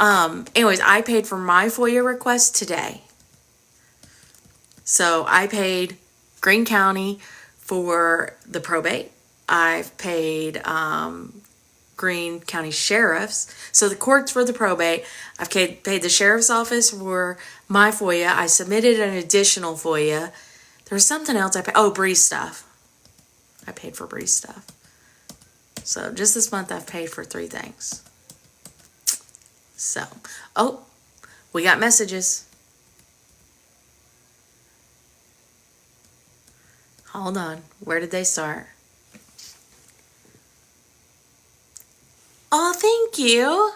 Anyways, I paid for my FOIA request today. So I paid Greene County for the probate. I've paid Greene County Sheriff's. So the courts for the probate. I've paid the Sheriff's Office for my FOIA. I submitted an additional FOIA. There was something else I paid. Oh, Bree's stuff. I paid for Bree's stuff. So just this month I've paid for 3 things. So, oh, we got messages. Hold on. Where did they start? Oh, thank you.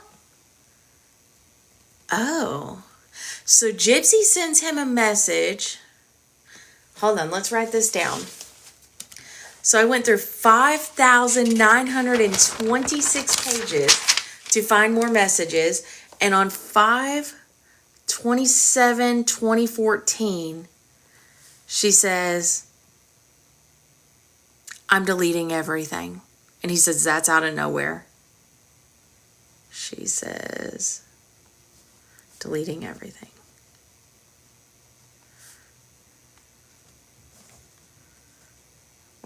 Oh. So Gypsy sends him a message. Hold on, let's write this down. So I went through 5,926 pages to find more messages. And on 5/27/2014, she says, I'm deleting everything. And he says, that's out of nowhere. She says, deleting everything.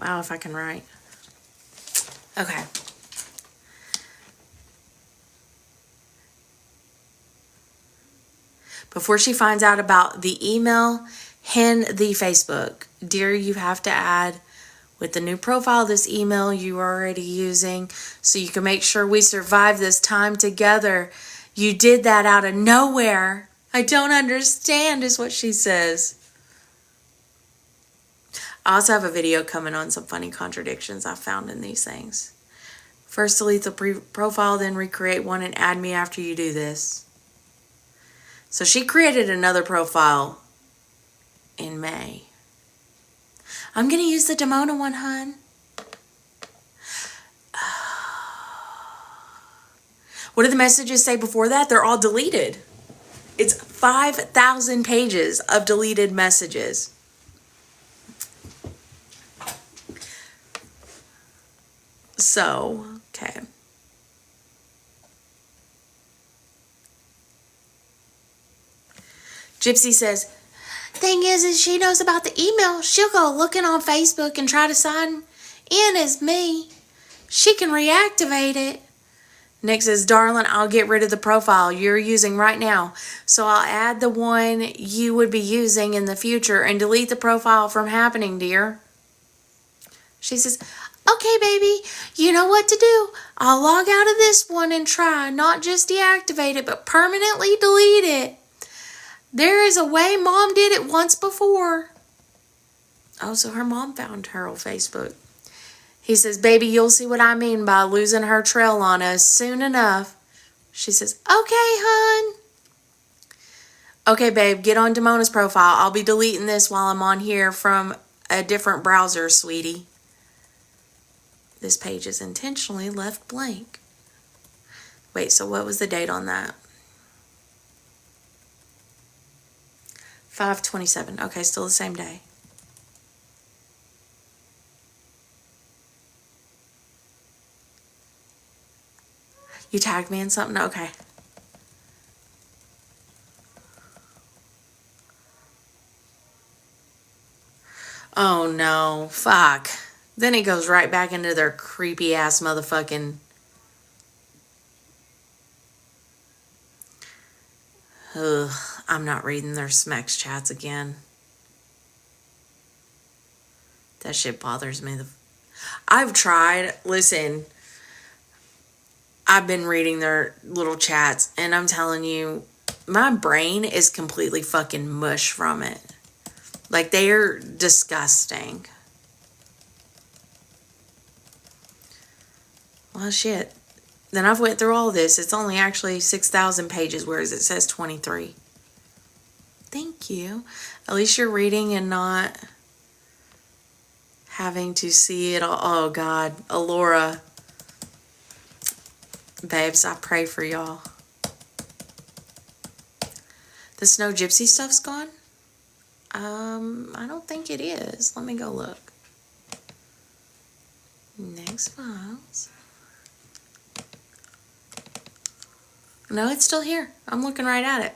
Wow, if I can write. Okay. Before she finds out about the email and the Facebook, dear, you have to add with the new profile this email you are already using so you can make sure we survive this time together. You did that out of nowhere. I don't understand is what she says. I also have a video coming on some funny contradictions I found in these things. First delete the profile, then recreate one and add me after you do this. So she created another profile in May. I'm going to use the Demona one, hun. What did the messages say before that? They're all deleted. It's 5,000 pages of deleted messages. So, okay. Gypsy says, thing is she knows about the email. She'll go looking on Facebook and try to sign in as me. She can reactivate it. Nick says, darling, I'll get rid of the profile you're using right now. So I'll add the one you would be using in the future and delete the profile from happening, dear. She says, okay, baby, you know what to do. I'll log out of this one and try, not just deactivate it, but permanently delete it. There is a way Mom did it once before. Oh, so her mom found her on Facebook. He says, baby, you'll see what I mean by losing her trail on us soon enough. She says, okay, hon. Okay, babe, get on Demona's profile. I'll be deleting this while I'm on here from a different browser, sweetie. This page is intentionally left blank. Wait, so what was the date on that? 5/27. Okay, still the same day. You tagged me in something? Okay. Oh no, fuck. Then it goes right back into their creepy ass motherfucking... Ugh, I'm not reading their Smex chats again. That shit bothers me. I've tried, listen, I've been reading their little chats and I'm telling you, my brain is completely fucking mush from it. Like, they're disgusting. Well, shit. Then I've went through all this. It's only actually 6,000 pages, whereas it says 23. Thank you. At least you're reading and not having to see it all. Oh, God. Alora. Babes, I pray for y'all. The Snow Gypsy stuff's gone? I don't think it is. Let me go look. Next files. No, it's still here. I'm looking right at it.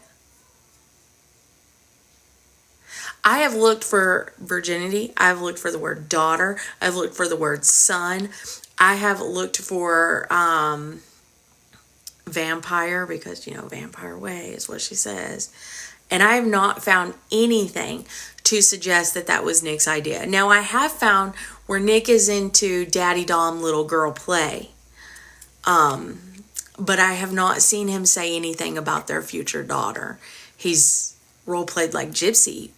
I have looked for virginity. I've looked for the word daughter. I've looked for the word son. I have looked for vampire, because, vampire way is what she says. And I have not found anything to suggest that that was Nick's idea. Now, I have found where Nick is into daddy dom little girl play. But I have not seen him say anything about their future daughter. He's role played like Gypsy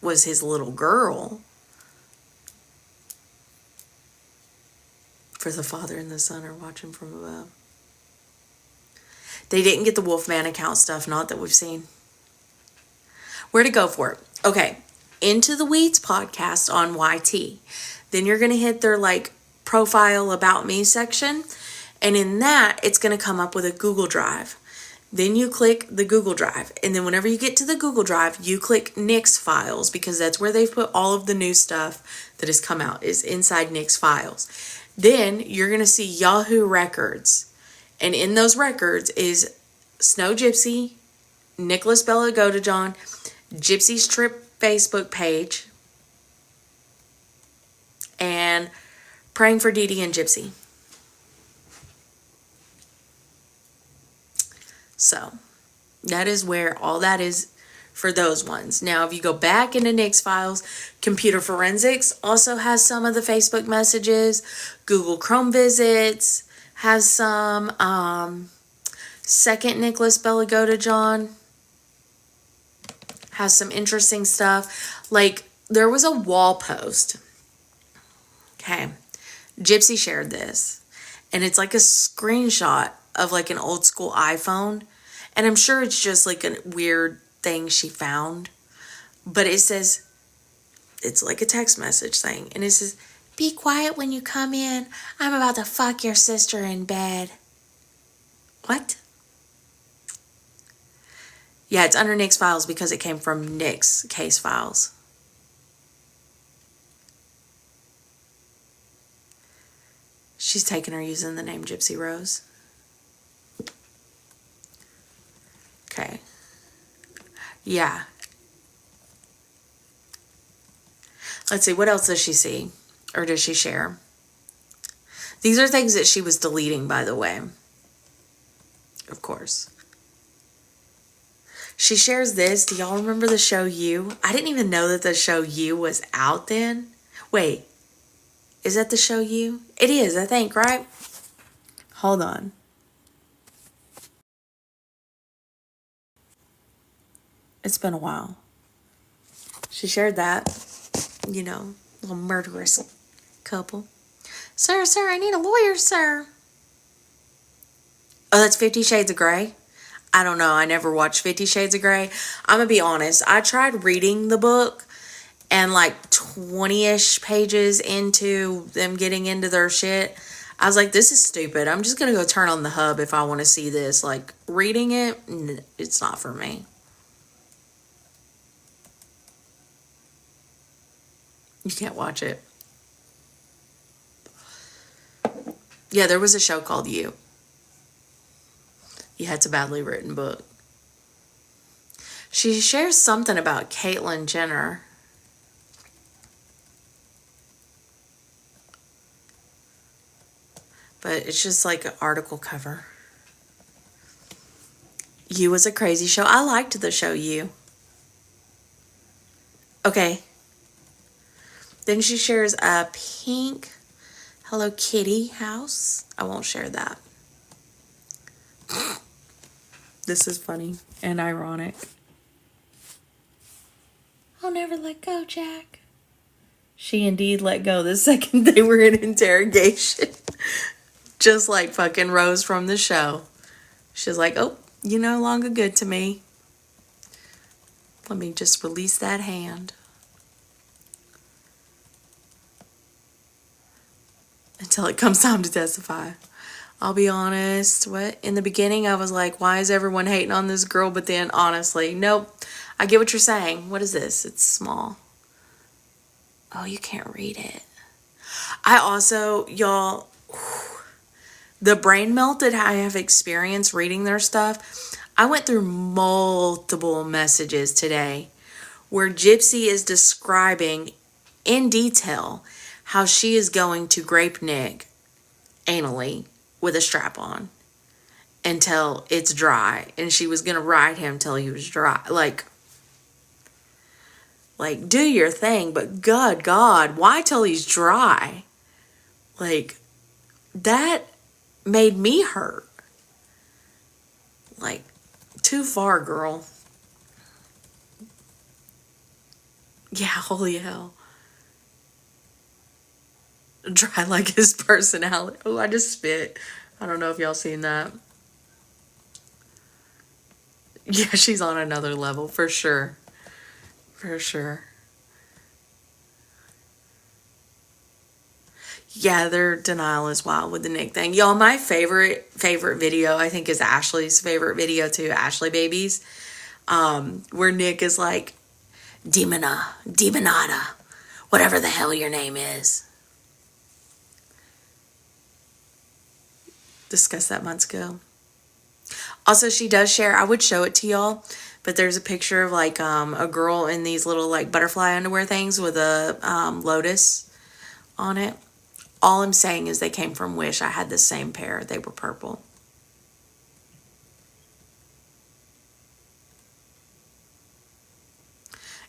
was his little girl. For the Father and the Son are watching from above. They didn't get the Wolfman account stuff, not that we've seen. Where to go for it? Okay, Into the Weeds podcast on YT. Then you're going to hit their profile about me section. And in that, it's going to come up with a Google Drive. Then you click the Google Drive. And then whenever you get to the Google Drive, you click Nick's files, because that's where they've put all of the new stuff that has come out, is inside Nick's files. Then you're going to see Yahoo records. And in those records is Snow Gypsy, Nicholas Belagodejohn, Gypsy's Trip Facebook page, and Praying for Dee Dee and Gypsy. So that is where all that is for those ones. Now, if you go back into Nick's files, Computer Forensics also has some of the Facebook messages. Google Chrome visits has some. Second Nicholas Belagodejohn has some interesting stuff. There was a wall post. Okay. Gypsy shared this. And it's like a screenshot of an old school iPhone. And I'm sure it's just a weird thing she found. But it says, it's like a text message thing. And it says, "Be quiet when you come in. I'm about to fuck your sister in bed." What? Yeah, it's under Nick's files because it came from Nick's case files. She's taking her using the name GypsyRose. Okay. Yeah. Let's see, what else does she see? Or does she share? These are things that she was deleting, by the way. Of course. She shares this. Do y'all remember the show You? I didn't even know that the show You was out then. Wait. Is that the show You? It is, I think, right? Hold on. It's been a while. She shared that. Little murderous couple. Sir, I need a lawyer, sir. Oh, that's 50 Shades of Grey? I don't know. I never watched 50 Shades of Grey. I'm going to be honest. I tried reading the book, and 20-ish pages into them getting into their shit, I was like, this is stupid. I'm just going to go turn on the hub if I want to see this. Reading it, it's not for me. You can't watch it. Yeah, there was a show called You. Yeah, it's a badly written book. She shares something about Caitlyn Jenner. But it's just an article cover. You was a crazy show. I liked the show You. Okay. Then she shares a pink Hello Kitty house. I won't share that. This is funny and ironic. I'll never let go, Jack. She indeed let go the second they were in interrogation. Just like fucking Rose from the show. She's like, oh, you're no longer good to me. Let me just release that hand. Until it comes time to testify. I'll be honest, in the beginning I was like, why is everyone hating on this girl? But then honestly, nope. I get what you're saying. What is this? It's small. Oh, you can't read it. I also, y'all, The brain melt that I have experienced reading their stuff, I went through multiple messages today where Gypsy is describing in detail how she is going to grape Nick anally with a strap on until it's dry, and she was gonna ride him till he was dry. Like do your thing, but God, why till he's dry? Like, that made me hurt. Like, too far, girl. Yeah, holy hell. Dry like his personality. Oh, I just spit. I don't know if y'all seen that. Yeah, she's on another level, for sure. For sure. Yeah, their denial is wild with the Nick thing. Y'all, my favorite video, I think, is Ashley's favorite video too, Ashley Babies. Where Nick is like, Demonata, whatever the hell your name is. Discussed that months ago. Also, she does share, I would show it to y'all, but there's a picture of like a girl in these little like butterfly underwear things with a lotus on it. All I'm saying is they came from Wish. I had the same pair. They were purple.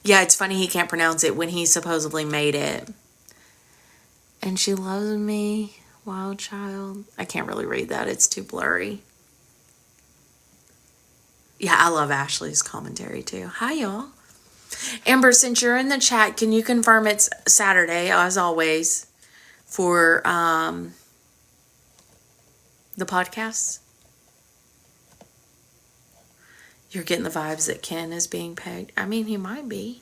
Yeah, it's funny he can't pronounce it when he supposedly made it. And she loves me, wild child. I can't really read that. It's too blurry. Yeah, I love Ashley's commentary too. Hi, y'all. Amber, since you're in the chat, can you confirm it's Saturday, as always, for the podcast? You're getting the vibes that Ken is being pegged. I mean, he might be.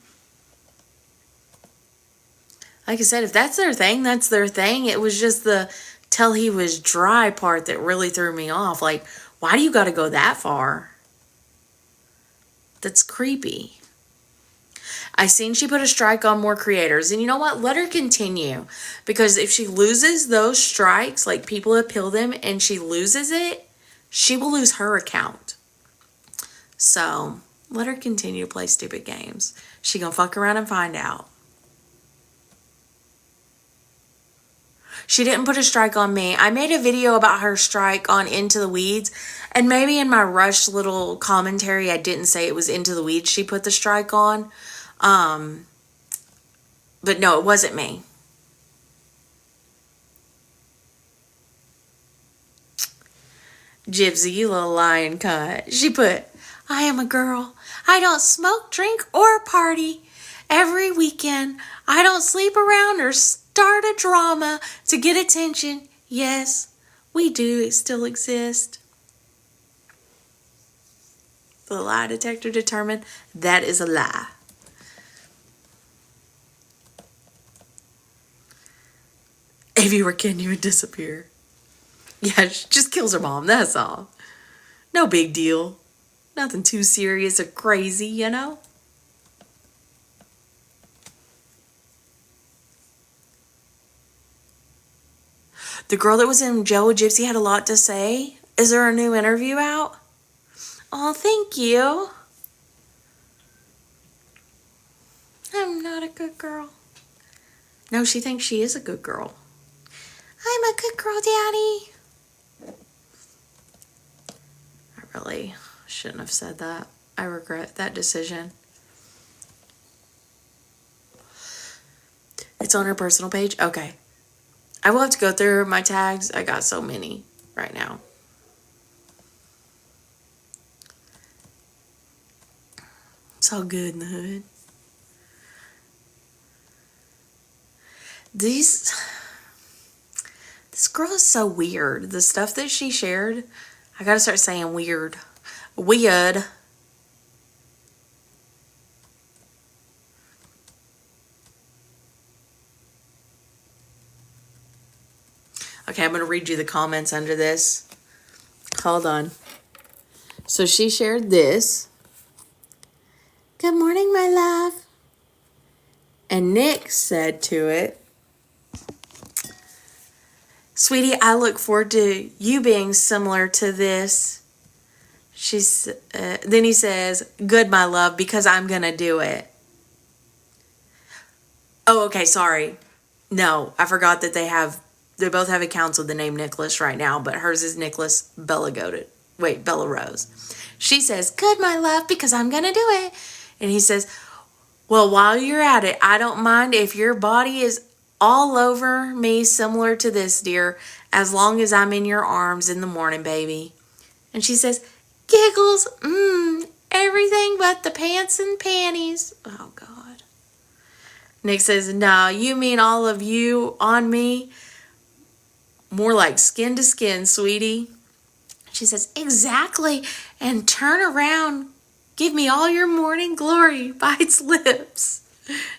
Like I said, if that's their thing, that's their thing. It was just the till he was dry part that really threw me off. Like, why do you got to go that far? That's creepy. I seen she put a strike on more creators. And you know what? Let her continue. Because if she loses those strikes, like people appeal them, and she loses it, she will lose her account. So, let her continue to play stupid games. She gonna fuck around and find out. She didn't put a strike on me. I made a video about her strike on Into the Weeds. And maybe in my rushed little commentary, I didn't say it was Into the Weeds she put the strike on. But no, it wasn't me. Gypsy, you little lying cunt. She put, I am a girl. I don't smoke, drink, or party. Every weekend, I don't sleep around or start a drama to get attention. Yes, we do still exist. The lie detector determined that is a lie. If you were Ken, you would disappear. Yeah, she just kills her mom, that's all. No big deal. Nothing too serious or crazy, you know? The girl that was in jail with Gypsy had a lot to say. Is there a new interview out? Oh, thank you. I'm not a good girl. No, she thinks she is a good girl. I'm a good girl, Daddy. I really shouldn't have said that. I regret that decision. It's on her personal page? Okay. I will have to go through my tags. I got so many right now. It's all good in the hood. This girl is so weird. The stuff that she shared, I gotta start saying weird. Weird. Okay, I'm gonna read you the comments under this. Hold on. So she shared this. Good morning, my love. And Nick said to it, Sweetie, I look forward to you being similar to this. Then he says, good, my love, because I'm going to do it. Oh, okay, sorry. No, I forgot that they both have accounts with the name Nicholas right now, but hers is Nicholas Bella Rose. She says, good, my love, because I'm going to do it. And he says, well, while you're at it, I don't mind if your body is all over me similar to this, dear, as long as I'm in your arms in the morning, baby. And she says, giggles, everything but the pants and panties. Oh, God. Nick says, no, you mean all of you on me? More like skin to skin, sweetie. She says, exactly. And turn around. Give me all your morning glory. Bites lips.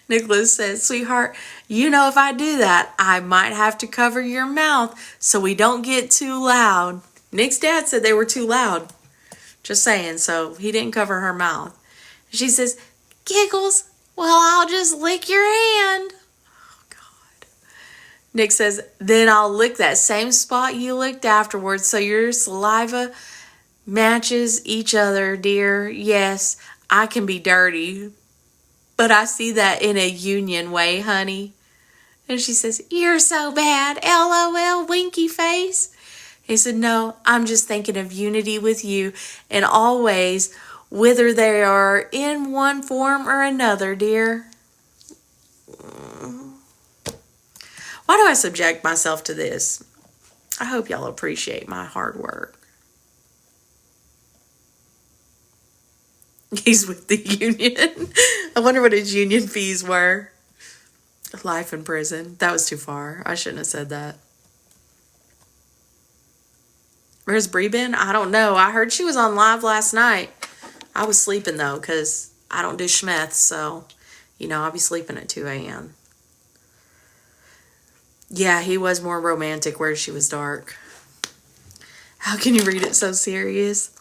Nicholas says, sweetheart, you know if I do that, I might have to cover your mouth so we don't get too loud. Nick's dad said they were too loud. Just saying, so he didn't cover her mouth. She says, giggles, well, I'll just lick your hand. Oh, God. Nick says, then I'll lick that same spot you licked afterwards so your saliva matches each other, dear. Yes, I can be dirty, but I see that in a union way, honey. And she says, you're so bad, LOL, winky face. He said, no, I'm just thinking of unity with you in all ways, whether they are in one form or another, dear. Why do I subject myself to this? I hope y'all appreciate my hard work. He's with the union. I wonder what his union fees were. Life in prison. That was too far. I shouldn't have said that. Where's Bree been? I don't know. I heard she was on live last night. I was sleeping though, because I don't do schmeth, so, I'll be sleeping at 2 a.m. Yeah, he was more romantic where she was dark. How can you read it so serious?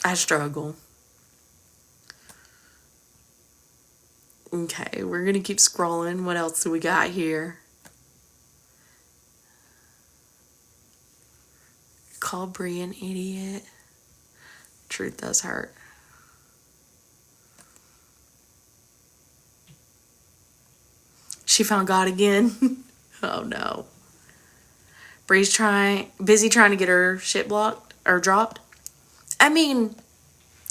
I struggle. Okay, we're going to keep scrolling. What else do we got here? Call Bree an idiot. Truth does hurt. She found God again. Oh no. Bree's busy trying to get her shit blocked or dropped. I mean,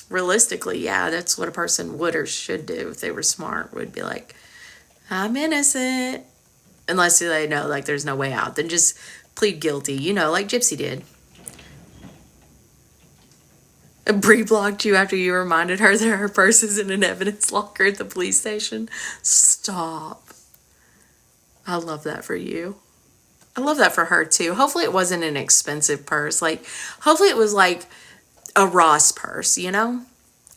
realistically, yeah, that's what a person would or should do if they were smart. Would be like, I'm innocent. Unless they know like there's no way out. Then just plead guilty, like Gypsy did. Bree blocked you after you reminded her that her purse is in an evidence locker at the police station. Stop. I love that for you. I love that for her too. Hopefully it wasn't an expensive purse. Like, hopefully it was like a Ross purse, and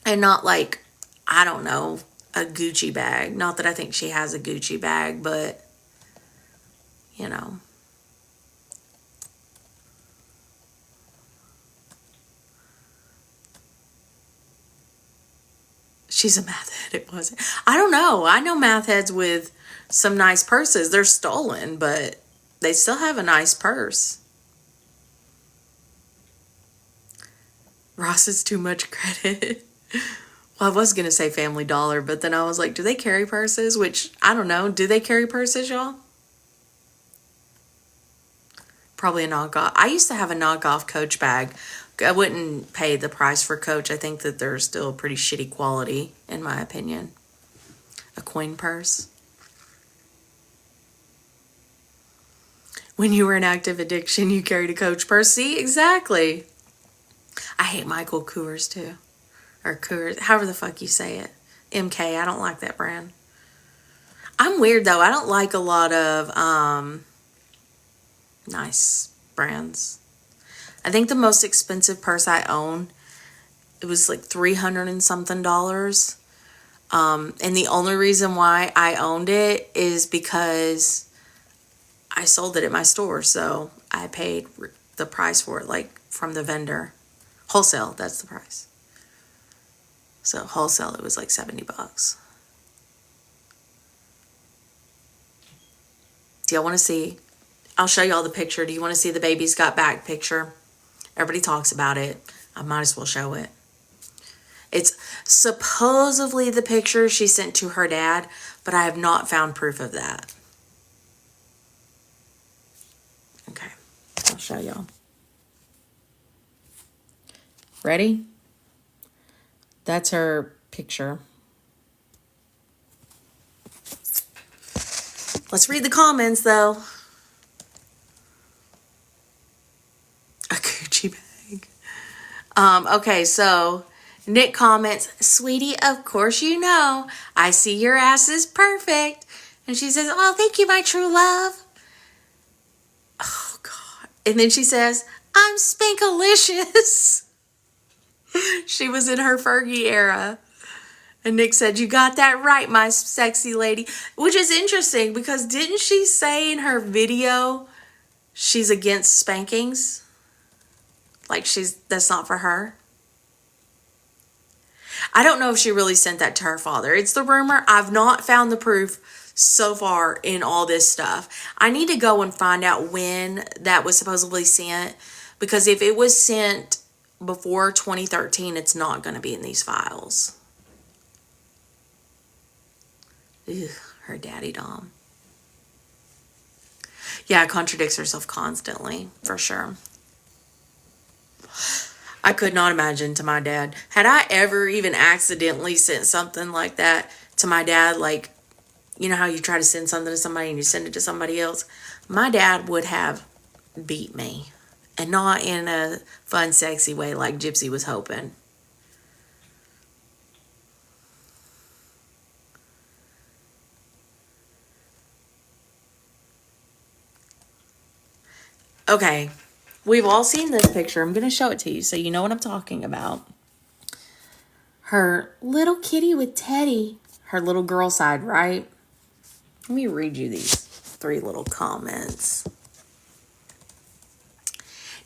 not like, I don't know, a Gucci bag. Not that I think she has a Gucci bag, but, She's a math head, it wasn't. I don't know. I know math heads with some nice purses. They're stolen, but they still have a nice purse. Ross is too much credit. Well, I was going to say Family Dollar, but then I was like, do they carry purses? Which, I don't know. Do they carry purses, y'all? Probably a knockoff. I used to have a knockoff Coach bag. I wouldn't pay the price for Coach. I think that they're still pretty shitty quality, in my opinion. A coin purse. When you were in active addiction, you carried a Coach purse. See, exactly. I hate Michael Kors too. Or Kors, however the fuck you say it. MK, I don't like that brand. I'm weird though. I don't like a lot of nice brands. I think the most expensive purse I own, it was like $300 and something. And the only reason why I owned it is because I sold it at my store. So I paid the price for it, like from the vendor. Wholesale, that's the price. So wholesale, it was like $70. Do y'all want to see I'll show y'all the picture. Do you want to see the baby's got back picture? Everybody talks about it. I might as well show it. It's supposedly the picture she sent to her dad, but I have not found proof of that. Okay, I'll show y'all. Ready? That's her picture. Let's read the comments, though. A Gucci bag. Okay, so Nick comments, "Sweetie, of course you know. I see your ass is perfect." And she says, "Oh, thank you, my true love." Oh, God. And then she says, "I'm spankalicious." She was in her Fergie era. And Nick said, "You got that right, my sexy lady." Which is interesting because didn't she say in her video she's against spankings? Like that's not for her. I don't know if she really sent that to her father. It's the rumor. I've not found the proof so far in all this stuff. I need to go and find out when that was supposedly sent, because if it was sent before 2013, it's not going to be in these files. Ugh, her daddy Dom. Yeah, contradicts herself constantly, for sure. I could not imagine to my dad. Had I ever even accidentally sent something like that to my dad, like, you know how you try to send something to somebody and you send it to somebody else? My dad would have beat me. And not in a fun, sexy way like Gypsy was hoping. Okay, we've all seen this picture. I'm going to show it to you so you know what I'm talking about. Her little kitty with Teddy. Her little girl side, right? Let me read you these 3 little comments.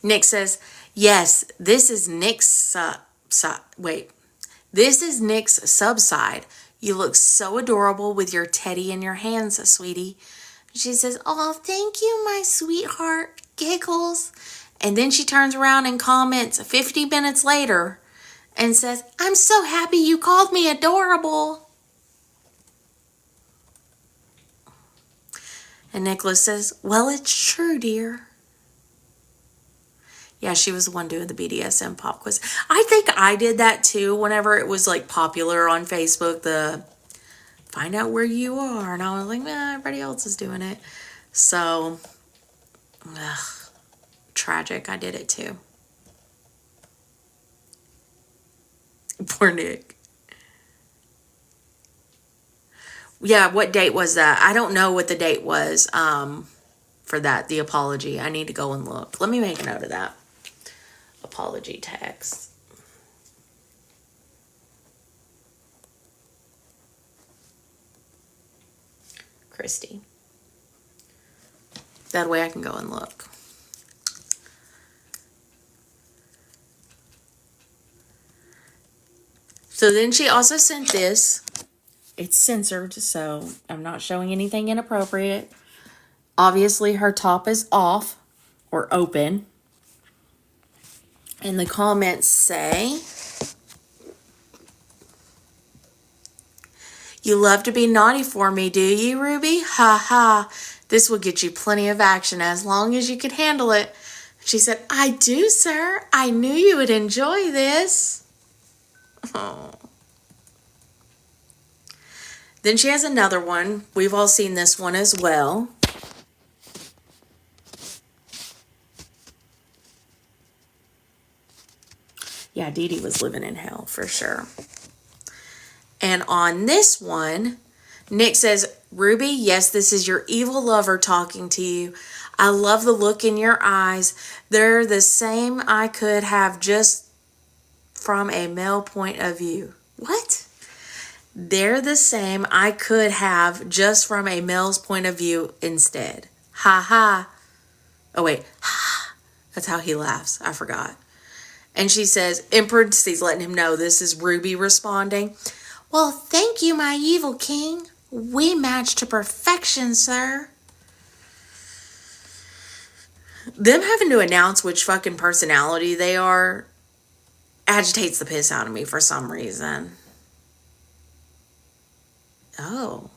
Nick says, "Yes, this is Nick's This is Nick's sub side. You look so adorable with your teddy in your hands, sweetie." She says, "Oh, thank you, my sweetheart." Giggles. And then she turns around and comments 50 minutes later and says, "I'm so happy you called me adorable." And Nicholas says, "Well, it's true, dear." Yeah, she was the one doing the BDSM pop quiz. I think I did that too whenever it was like popular on Facebook, the find out where you are. And I was like, everybody else is doing it. So, tragic. I did it too. Poor Nick. Yeah, what date was that? I don't know what the date was for that, the apology. I need to go and look. Let me make a note of that. Apology text. Christy. That way I can go and look. So then she also sent this. It's censored, so I'm not showing anything inappropriate. Obviously, her top is off or open. And the comments say, "You love to be naughty for me, do you, Ruby? Ha ha. This will get you plenty of action as long as you can handle it." She said, "I do, sir. I knew you would enjoy this." Oh. Then she has another one. We've all seen this one as well. Yeah, Dee Dee was living in hell for sure. And on this one, Nick says, "Ruby, yes, this is your evil lover talking to you. I love the look in your eyes. They're the same I could have just from a male point of view." What? They're the same I could have just from a male's point of view instead. Ha ha. Oh, wait. Ha. That's how he laughs. I forgot. And she says, in parentheses, letting him know this is Ruby responding, "Well, thank you, my evil king. We match to perfection, sir." Them having to announce which fucking personality they are agitates the piss out of me for some reason. Oh.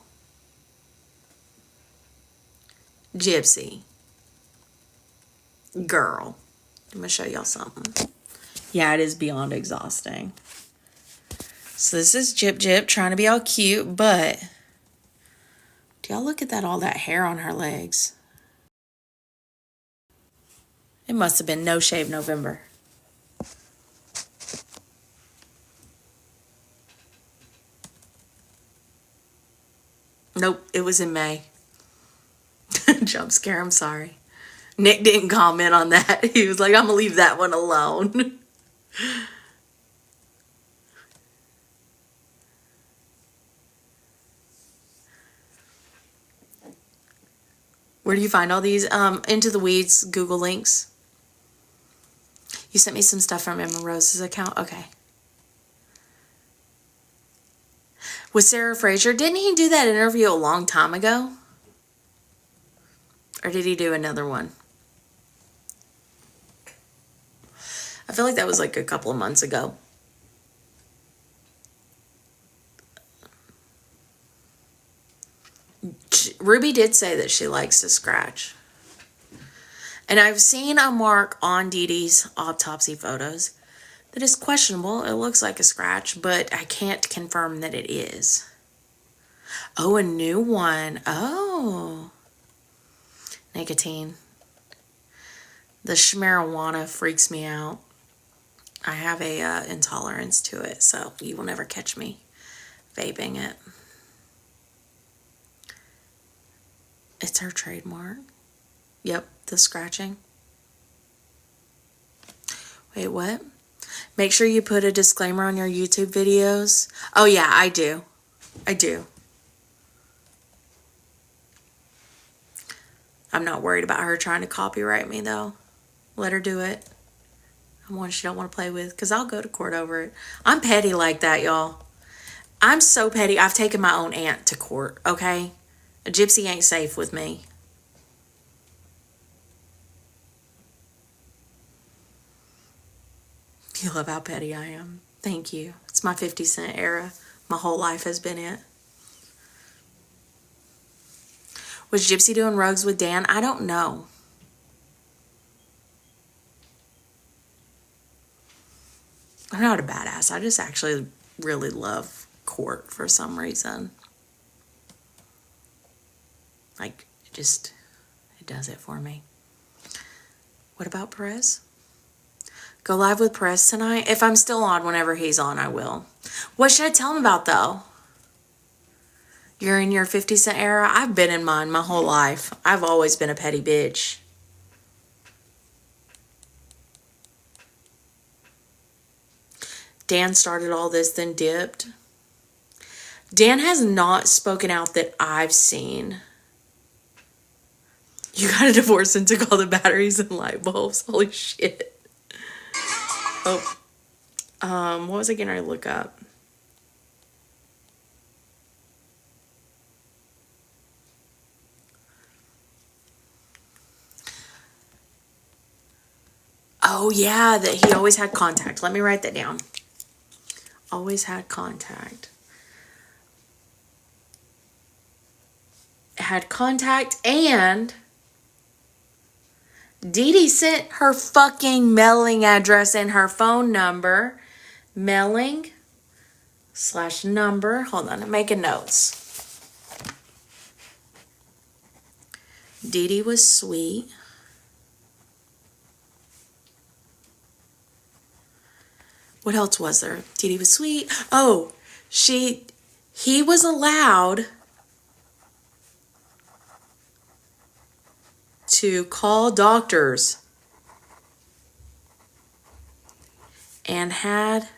Gypsy. Girl. I'm going to show y'all something. Yeah, it is beyond exhausting. So this is Jip trying to be all cute, but do y'all look at that, all that hair on her legs? It must have been No Shave November. Nope, it was in May. Jump scare, I'm sorry. Nick didn't comment on that. He was like, I'm gonna leave that one alone. Where do you find all these? Into the Weeds Google links. You sent me some stuff from Emma Rose's account. Okay. With Sarah Fraser, didn't he do that interview a long time ago? Or did he do another one? I feel like that was like a couple of months ago. Ruby did say that she likes to scratch. And I've seen a mark on Dee Dee's autopsy photos that is questionable. It looks like a scratch, but I can't confirm that it is. Oh, a new one. Oh. Nicotine. The marijuana freaks me out. I have a intolerance to it, so you will never catch me vaping it. It's her trademark. Yep, the scratching. Wait, what? Make sure you put a disclaimer on your YouTube videos. Oh yeah, I do. I do. I'm not worried about her trying to copyright me though. Let her do it. I'm one she don't want to play with because I'll go to court over it. I'm petty like that, y'all. I'm so petty. I've taken my own aunt to court, okay? A gypsy ain't safe with me. You love how petty I am. Thank you. It's my 50 Cent era. My whole life has been it. Was Gypsy doing rugs with Dan? I don't know. I'm not a badass. I just actually really love court for some reason. Like, it does it for me. What about Perez? Go live with Perez tonight? If I'm still on whenever he's on, I will. What should I tell him about, though? You're in your 50 Cent era? I've been in mine my whole life. I've always been a petty bitch. Dan started all this, then dipped. Dan has not spoken out that I've seen. You got a divorce and took all the batteries and light bulbs. Holy shit. Oh. What was I getting ready to look up? Oh, yeah, that he always had contact. Let me write that down. Always had contact. Had contact, and Dee Dee sent her fucking mailing address and her phone number. Mailing/number. Hold on, I'm making notes. Dee Dee was sweet. What else was there? Dee Dee was sweet. Oh, he was allowed to call doctors and had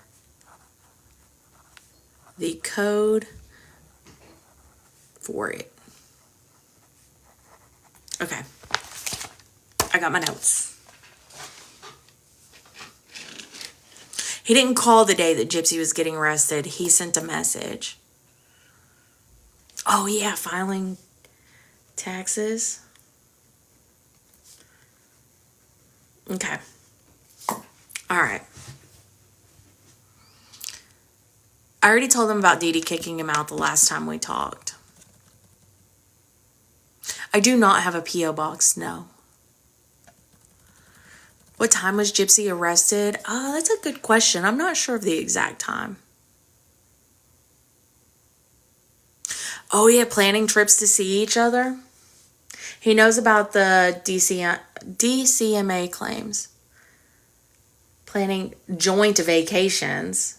the code for it. Okay. I got my notes. He didn't call the day that Gypsy was getting arrested. He sent a message. Oh, yeah, filing taxes. Okay. All right. I already told them about Dee Dee kicking him out the last time we talked. I do not have a P.O. box, no. What time was Gypsy arrested? That's a good question. I'm not sure of the exact time. Oh, yeah, planning trips to see each other. He knows about the DCMA claims. Planning joint vacations.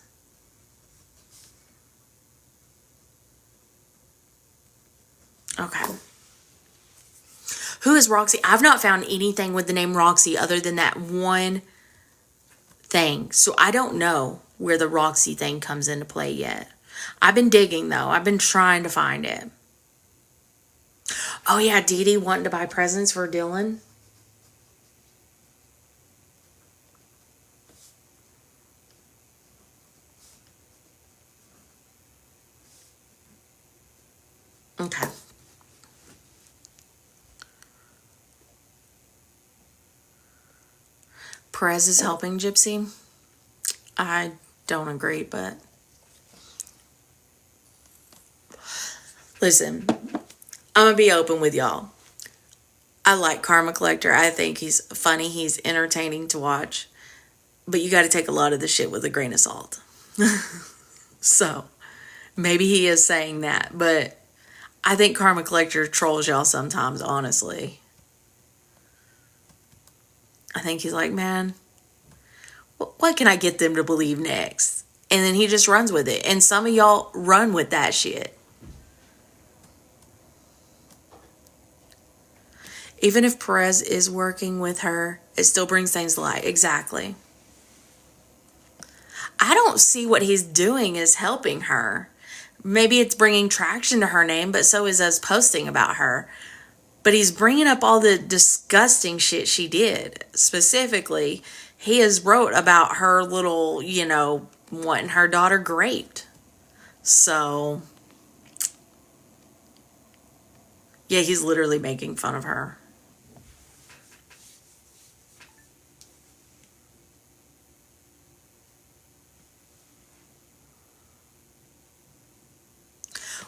Okay. Who is Roxy? I've not found anything with the name Roxy other than that one thing. So I don't know where the Roxy thing comes into play yet. I've been digging though. I've been trying to find it. Oh yeah, Dee Dee wanting to buy presents for Dylan. Okay. Perez is helping Gypsy. I don't agree, but listen, I'm gonna be open with y'all. I like Karma Collector. I think he's funny. He's entertaining to watch. But you got to take a lot of the shit with a grain of salt. So, maybe he is saying that. But I think Karma Collector trolls y'all sometimes, honestly. I think he's like, man, what can I get them to believe next? And then he just runs with it. And some of y'all run with that shit. Even if Perez is working with her, it still brings things to light. Exactly. I don't see what he's doing is helping her. Maybe it's bringing traction to her name, but so is us posting about her. But he's bringing up all the disgusting shit she did. Specifically, he has wrote about her little, wanting her daughter raped. So, yeah, he's literally making fun of her.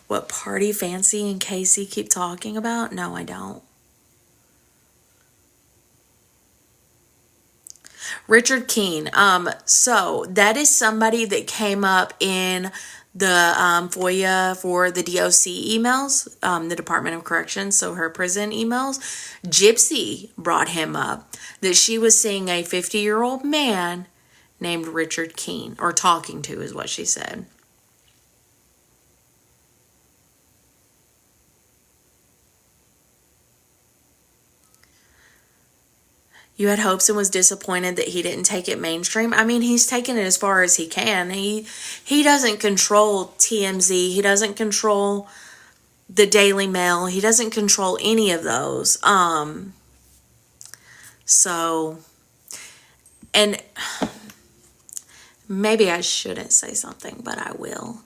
What party Fancy and Casey keep talking about? No, I don't. Richard Keene. So that is somebody that came up in the FOIA for the DOC emails, the Department of Corrections, so her prison emails. Gypsy brought him up that she was seeing a 50-year-old man named Richard Keene, or talking to is what she said. You had hopes and was disappointed that he didn't take it mainstream. I mean, he's taken it as far as he can. He doesn't control TMZ. He doesn't control the Daily Mail. He doesn't control any of those. So, and maybe I shouldn't say something, but I will.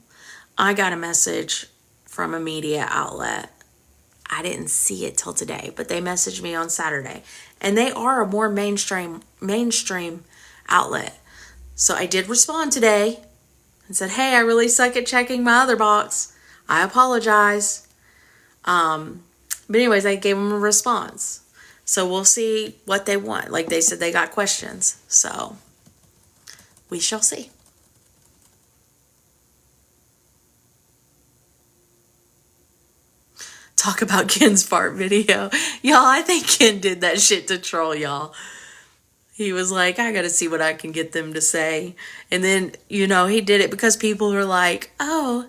I got a message from a media outlet. I didn't see it till today, but they messaged me on Saturday, and they are a more mainstream outlet. So I did respond today and said, hey, I really suck at checking my other box. I apologize. But anyways, I gave them a response. So we'll see what they want. Like they said, they got questions. So we shall see. Talk about Ken's fart video. Y'all, I think Ken did that shit to troll y'all. He was like, I gotta see what I can get them to say. And then, he did it because people were like, oh,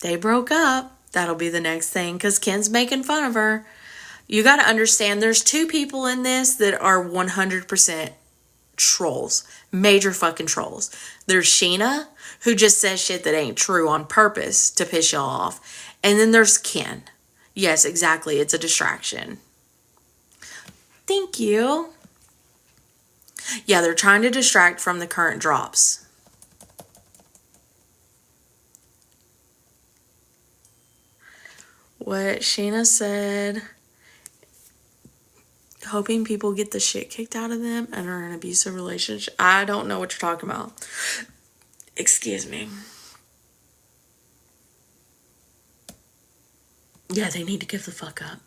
they broke up. That'll be the next thing because Ken's making fun of her. You gotta understand there's two people in this that are 100% trolls. Major fucking trolls. There's Sheena, who just says shit that ain't true on purpose to piss y'all off. And then there's Ken. Yes, exactly. It's a distraction. Thank you. Yeah, they're trying to distract from the current drops. What Sheena said. hoping people get the shit kicked out of them and are in an abusive relationship. I don't know what you're talking about. Excuse me. Yeah, they need to give the fuck up.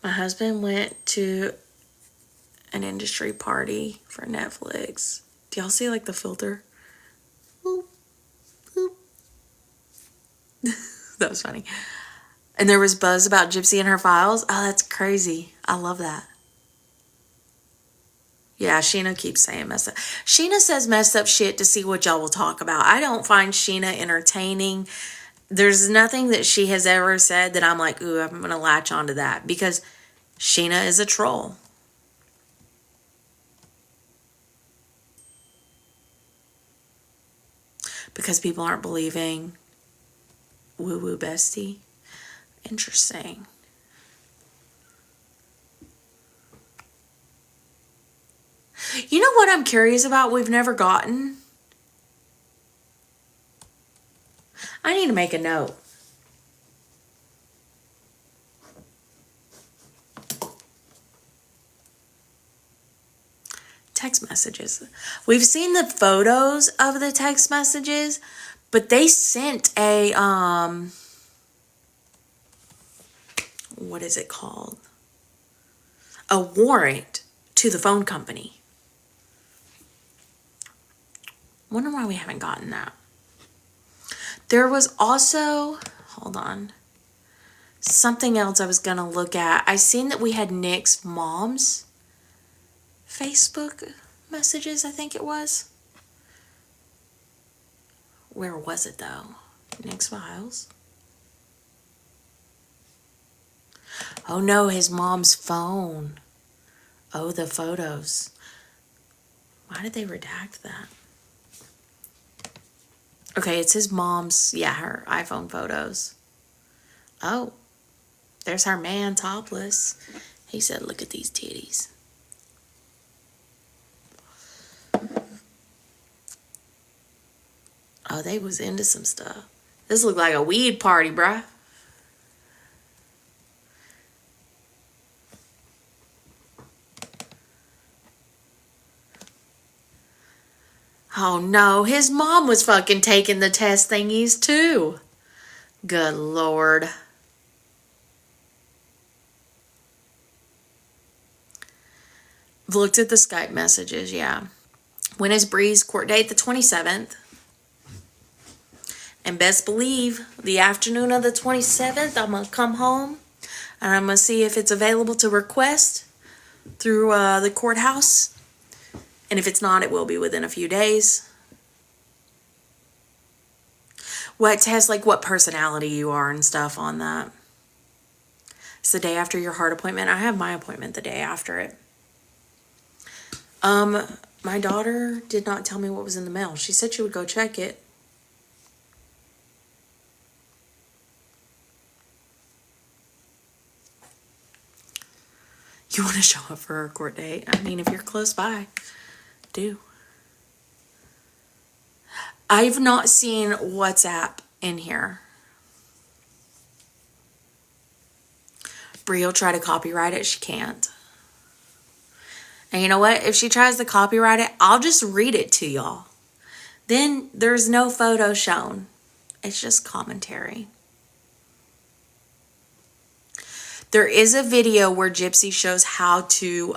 My husband went to an industry party for Netflix. Do y'all see like the filter? Boop, boop. That was funny. And there was buzz about Gypsy and her files. Oh, that's crazy. I love that. Yeah, Sheena keeps saying messed up. Sheena says messed up shit to see what y'all will talk about. I don't find Sheena entertaining. There's nothing that she has ever said that I'm like, ooh, I'm going to latch onto that. Because Sheena is a troll. Because people aren't believing woo-woo bestie. Interesting. You know what I'm curious about? We've never gotten. I need to make a note. Text messages. We've seen the photos of the text messages, but they sent a what is it called? A warrant to the phone company. Wonder why we haven't gotten that. There was also, hold on, something else I was going to look at. I seen that we had Nick's mom's Facebook messages, I think it was. Where was it though? Nick's files. Oh no, his mom's phone. Oh, the photos. Why did they redact that? Okay, it's his mom's, yeah, her iPhone photos. Oh, there's her man topless. He said, look at these titties. Oh, they was into some stuff. This looked like a weed party, bruh. Oh no, his mom was fucking taking the test thingies too. Good Lord. Looked at the Skype messages, yeah. When is Bree's court date? The 27th. And best believe, the afternoon of the 27th, I'm going to come home and I'm going to see if it's available to request through the courthouse. And if it's not, it will be within a few days. What tests, like what personality you are and stuff on that. It's the day after your heart appointment. I have my appointment the day after it. My daughter did not tell me what was in the mail. She said she would go check it. You want to show up for her court date? I mean, if you're close by, do. I've not seen WhatsApp in here. Bree will try to copyright it. She can't. And you know what? If she tries to copyright it, I'll just read it to y'all. Then there's no photo shown. It's just commentary. There is a video where Gypsy shows how to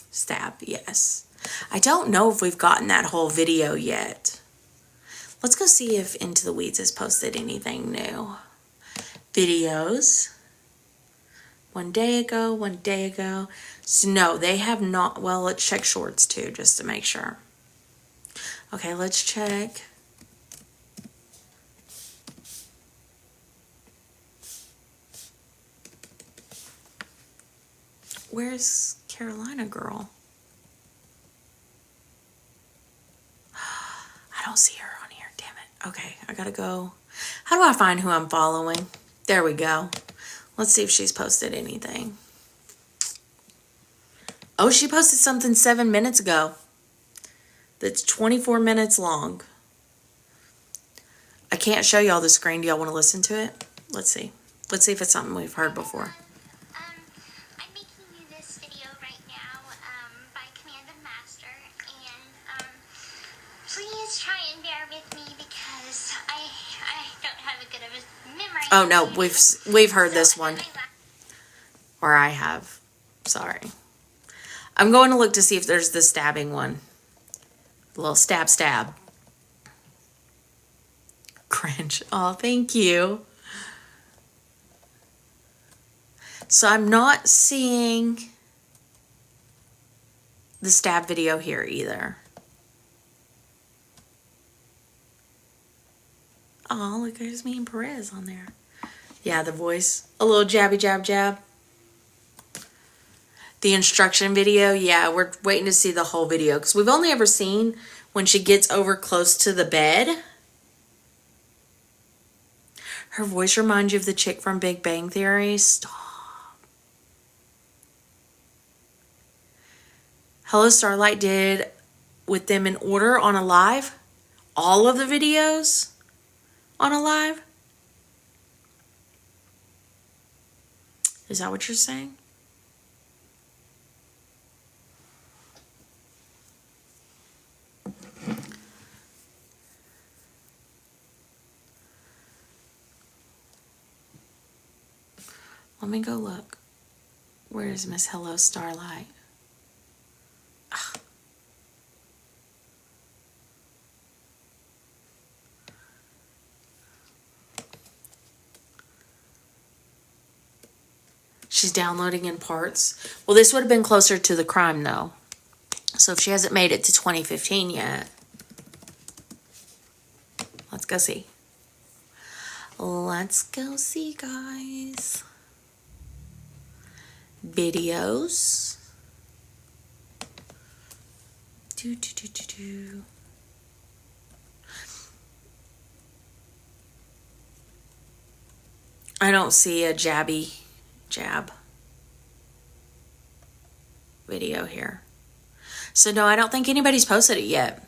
stab, yes. I don't know if we've gotten that whole video yet. Let's go see if Into the Weeds has posted anything new. Videos. One day ago. So no, they have not. Well, let's check shorts too, just to make sure. Okay, let's check. Where's Carolina Girl? I don't see her on here, damn it. Okay, I gotta go. How do I find who I'm following? There we go. Let's see if she's posted anything. Oh, she posted something 7 minutes ago. That's 24 minutes long. I can't show y'all the screen. Do y'all want to listen to it? Let's see. Let's see if it's something we've heard before. I'm making you this video right now by command of master, and please try and bear with me because I don't have a good of a memory. Oh no, we've heard this one. Or I have. Sorry. I'm going to look to see if there's the stabbing one. A little stab. Cringe. Oh, thank you. So I'm not seeing the stab video here either. Oh, look, there's me and Perez on there. Yeah, the voice. A little jabby jab. The instruction video, yeah, we're waiting to see the whole video because we've only ever seen when she gets over close to the bed. Her voice reminds you of the chick from Big Bang Theory. Stop. Hello Starlight did with them in order on a live. All of the videos on a live. Is that what you're saying? Let me go look. Where is Miss Hello Starlight? Ugh. She's downloading in parts. Well, this would have been closer to the crime, though. So if she hasn't made it to 2015 yet, let's go see. Let's go see, guys. Videos. I don't see a jab video here. So no, I don't think anybody's posted it yet.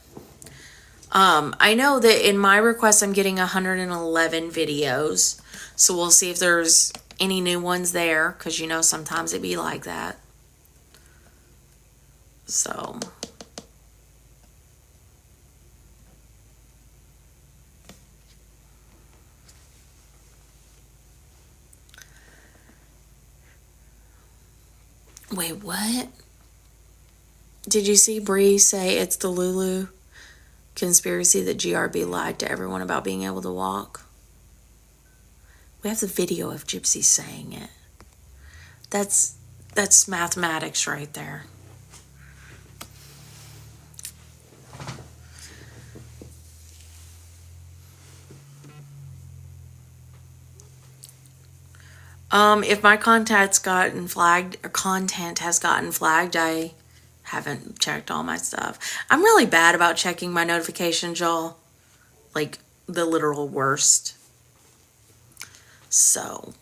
I know that in my request I'm getting 111 videos. So we'll see if there's any new ones there, because you know sometimes it be like that. So wait, what? Did you see Bree say it's the Lulu conspiracy that GRB lied to everyone about being able to walk? We have the video of Gypsy saying it. That's mathematics right there. If my content's gotten flagged or content has gotten flagged, I haven't checked all my stuff. I'm really bad about checking my notifications, y'all. Like the literal worst. So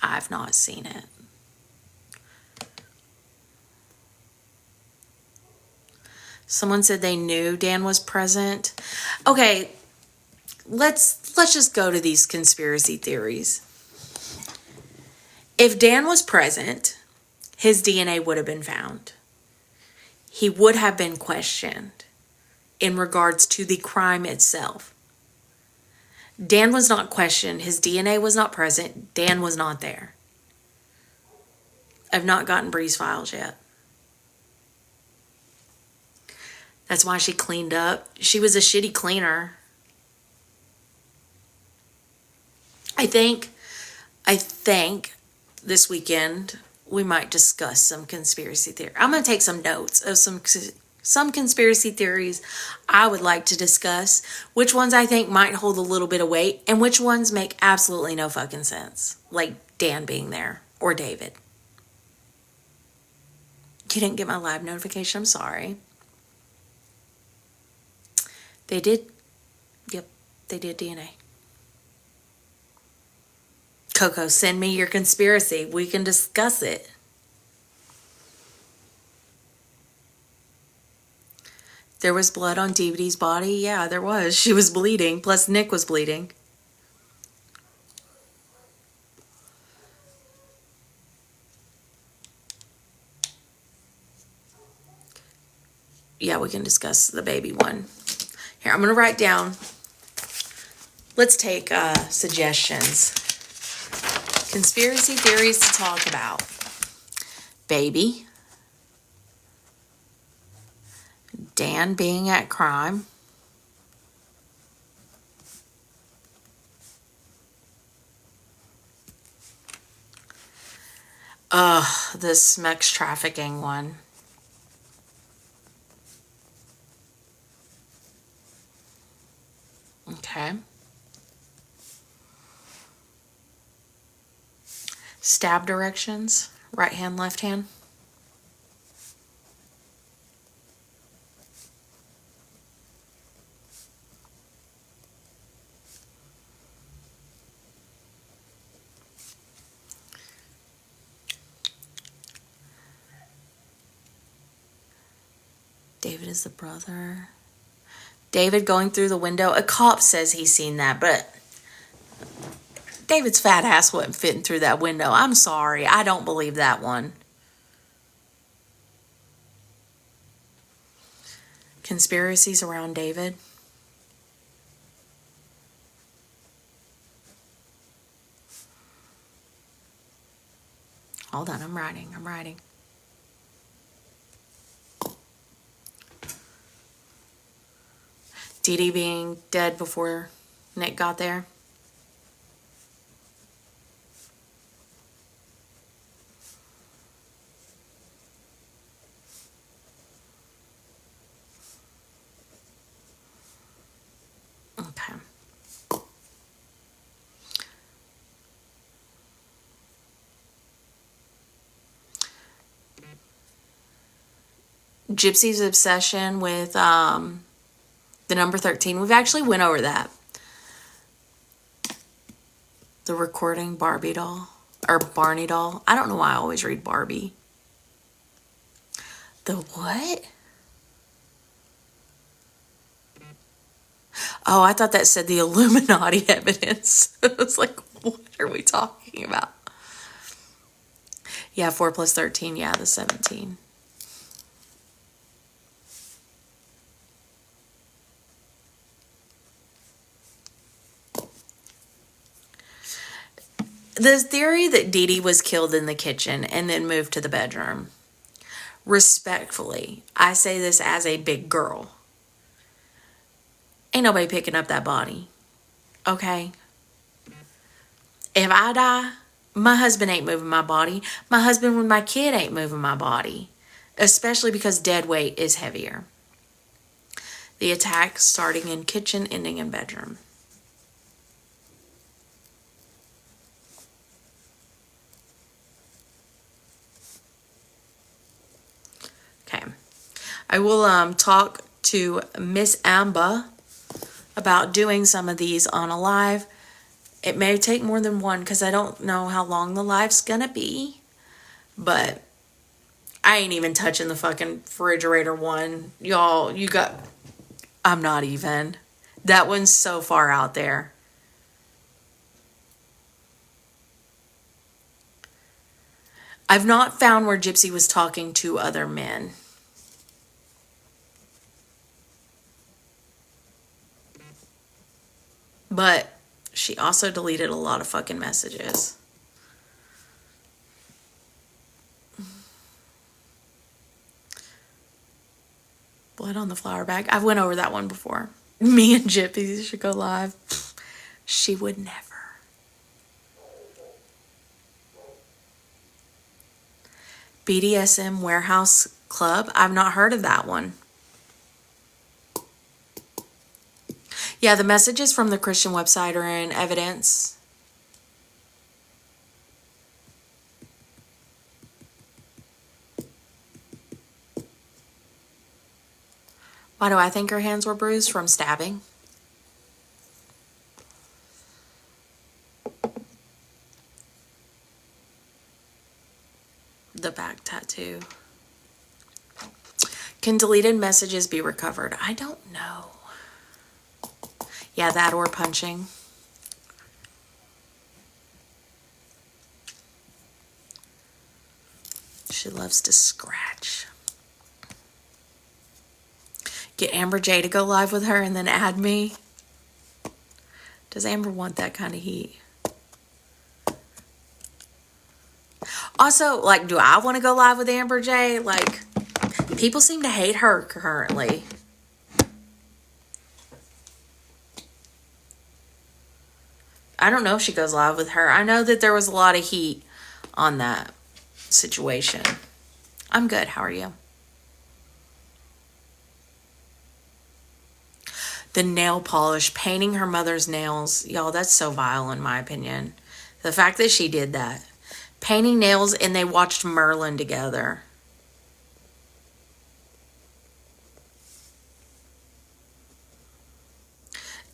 I've not seen it. Someone said they knew Dan was present. Okay, let's just go to these conspiracy theories. If Dan was present, his DNA would have been found. He would have been questioned in regards to the crime itself. Dan was not questioned. His DNA was not present. Dan was not there. I've not gotten Bree's files yet. That's why she cleaned up. She was a shitty cleaner. I think this weekend we might discuss some conspiracy theory. I'm going to take some notes of some conspiracy theories I would like to discuss, which ones I think might hold a little bit of weight, and which ones make absolutely no fucking sense, like Dan being there or David. You didn't get my live notification, I'm sorry. They did. Yep, they did DNA. Coco, send me your conspiracy. We can discuss it. There was blood on DVD's body? Yeah, there was. She was bleeding. Plus, Nick was bleeding. yeah, we can discuss the baby one. Here, I'm going to write down. Let's take suggestions. Conspiracy theories to talk about. Baby. Dan being at crime. This sex trafficking one. Okay. Stab directions. Right hand, left hand. David is the brother. David going through the window. A cop says he's seen that, but David's fat ass wasn't fitting through that window. I'm sorry. I don't believe that one. Conspiracies around David. Hold on, I'm writing. Dee Dee being dead before Nick got there. Okay. Gypsy's obsession with the number 13. We've actually went over that. The recording Barbie doll. Or Barney doll. I don't know why I always read Barbie. The what? Oh, I thought that said the Illuminati evidence. I was like, what are we talking about? Yeah, 4 plus 13. Yeah, the 17. The theory that Dee Dee was killed in the kitchen and then moved to the bedroom. Respectfully, I say this as a big girl. Ain't nobody picking up that body. Okay? If I die, my husband ain't moving my body. My husband with my kid ain't moving my body. Especially because dead weight is heavier. The attack starting in kitchen, ending in bedroom. Okay. I will talk to Miss Amber about doing some of these on a live. It may take more than one because I don't know how long the live's gonna be. But I ain't even touching the fucking refrigerator one. Y'all, I'm not even. That one's so far out there. I've not found where Gypsy was talking to other men. But she also deleted a lot of fucking messages. Blood on the flower bag. I've went over that one before. Me and Gypsy should go live. She would never. BDSM Warehouse Club. I've not heard of that one. Yeah, the messages from the Christian website are in evidence. Why do I think her hands were bruised? From stabbing. The back tattoo. Can deleted messages be recovered? I don't know. Yeah, that or punching. She loves to scratch. Get Amber J to go live with her and then add me. Does Amber want that kind of heat? Also, like, do I want to go live with Amber J? Like, people seem to hate her currently. I don't know if she goes live with her. I know that there was a lot of heat on that situation. I'm good. How are you? The nail polish, painting her mother's nails. Y'all, that's so vile in my opinion. The fact that she did that. Painting nails and they watched Merlin together.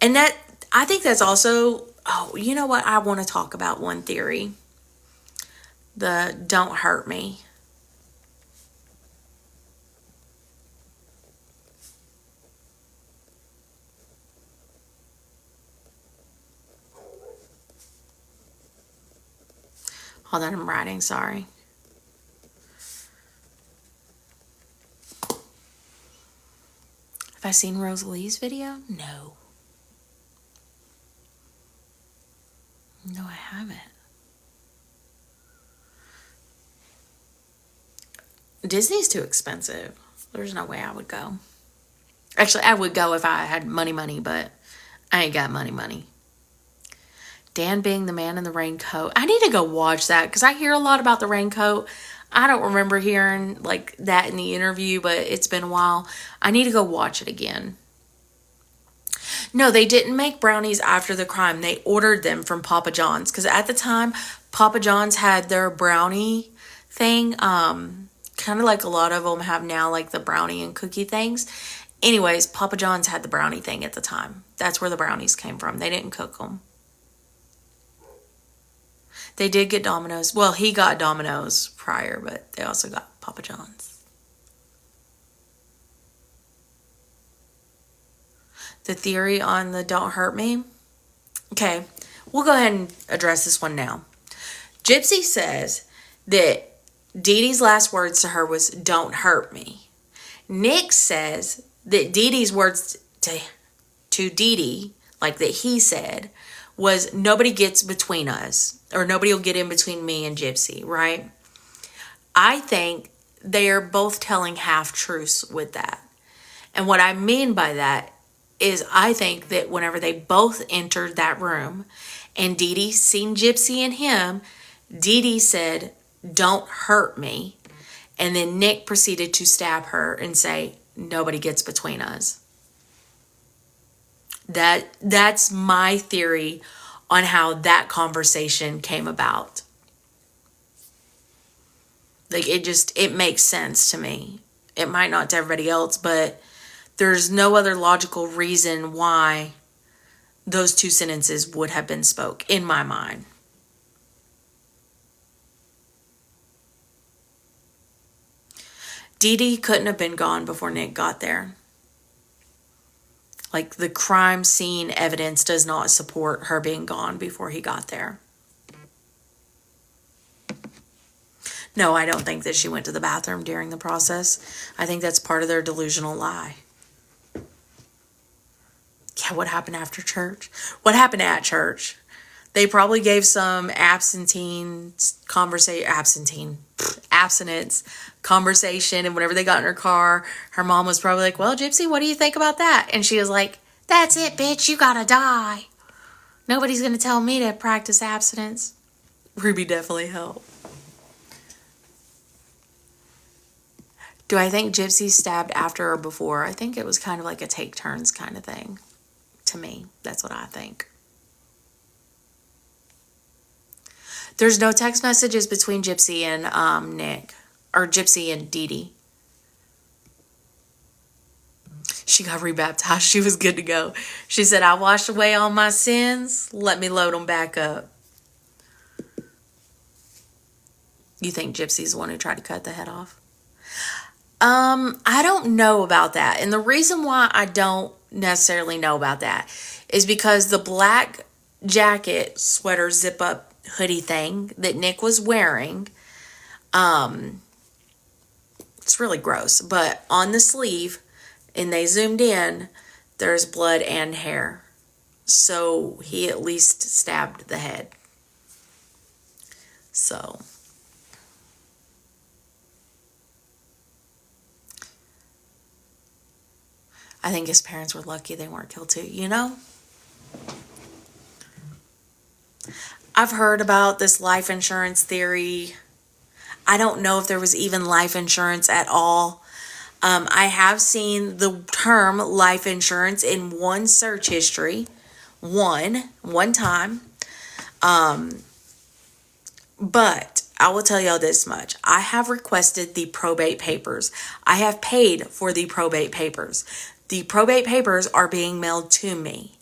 And that, I think that's also, oh, you know what? I want to talk about one theory. The don't hurt me. Hold on, I'm writing, sorry. Have I seen Rosalie's video? No. No, I haven't. Disney's too expensive. There's no way I would go. Actually, I would go if I had money, but I ain't got money. Dan being the man in the raincoat. I need to go watch that because I hear a lot about the raincoat. I don't remember hearing like that in the interview, but it's been a while. I need to go watch it again. No, they didn't make brownies after the crime. They ordered them from Papa John's because at the time, Papa John's had their brownie thing. Kind of like a lot of them have now, like the brownie and cookie things. Anyways, Papa John's had the brownie thing at the time. That's where the brownies came from. They didn't cook them. They did get Domino's. Well, he got Domino's prior, but they also got Papa John's. The theory on the don't hurt me. Okay, we'll go ahead and address this one now. Gypsy says that Dee Dee's last words to her was, don't hurt me. Nick says that Dee Dee's words to Dee Dee, like that he said, was nobody gets between us, or nobody will get in between me and Gypsy, right? I think they are both telling half-truths with that. And what I mean by that is I think that whenever they both entered that room and Dee Dee seen Gypsy and him, Dee Dee said, don't hurt me. And then Nick proceeded to stab her and say, nobody gets between us. That's my theory on how that conversation came about. Like, it makes sense to me. It might not to everybody else, but there's no other logical reason why those two sentences would have been spoke in my mind. Dee Dee couldn't have been gone before Nick got there. Like, the crime scene evidence does not support her being gone before he got there. No, I don't think that she went to the bathroom during the process. I think that's part of their delusional lie. Yeah, what happened after church? What happened at church? They probably gave some abstinence conversation, and whenever they got in her car, her mom was probably like, well, Gypsy, what do you think about that? And she was like, that's it, bitch, you gotta die. Nobody's gonna tell me to practice abstinence. Ruby definitely helped. Do I think Gypsy stabbed after or before? I think it was kind of like a take turns kind of thing. To me, that's what I think. There's no text messages between Gypsy and Nick, or Gypsy and Dee Dee. She got rebaptized. She was good to go. She said, I washed away all my sins. Let me load them back up. You think Gypsy's the one who tried to cut the head off? I don't know about that. And the reason why I don't necessarily know about that is because the black jacket, sweater, zip up hoodie thing that Nick was wearing, it's really gross, but on the sleeve, and they zoomed in, there's blood and hair. So he at least stabbed the head. So I think his parents were lucky they weren't killed too, you know? I've heard about this life insurance theory. I don't know if there was even life insurance at all. I have seen the term life insurance in one search history, one time. But I will tell y'all this much. I have requested the probate papers. I have paid for the probate papers. The probate papers are being mailed to me.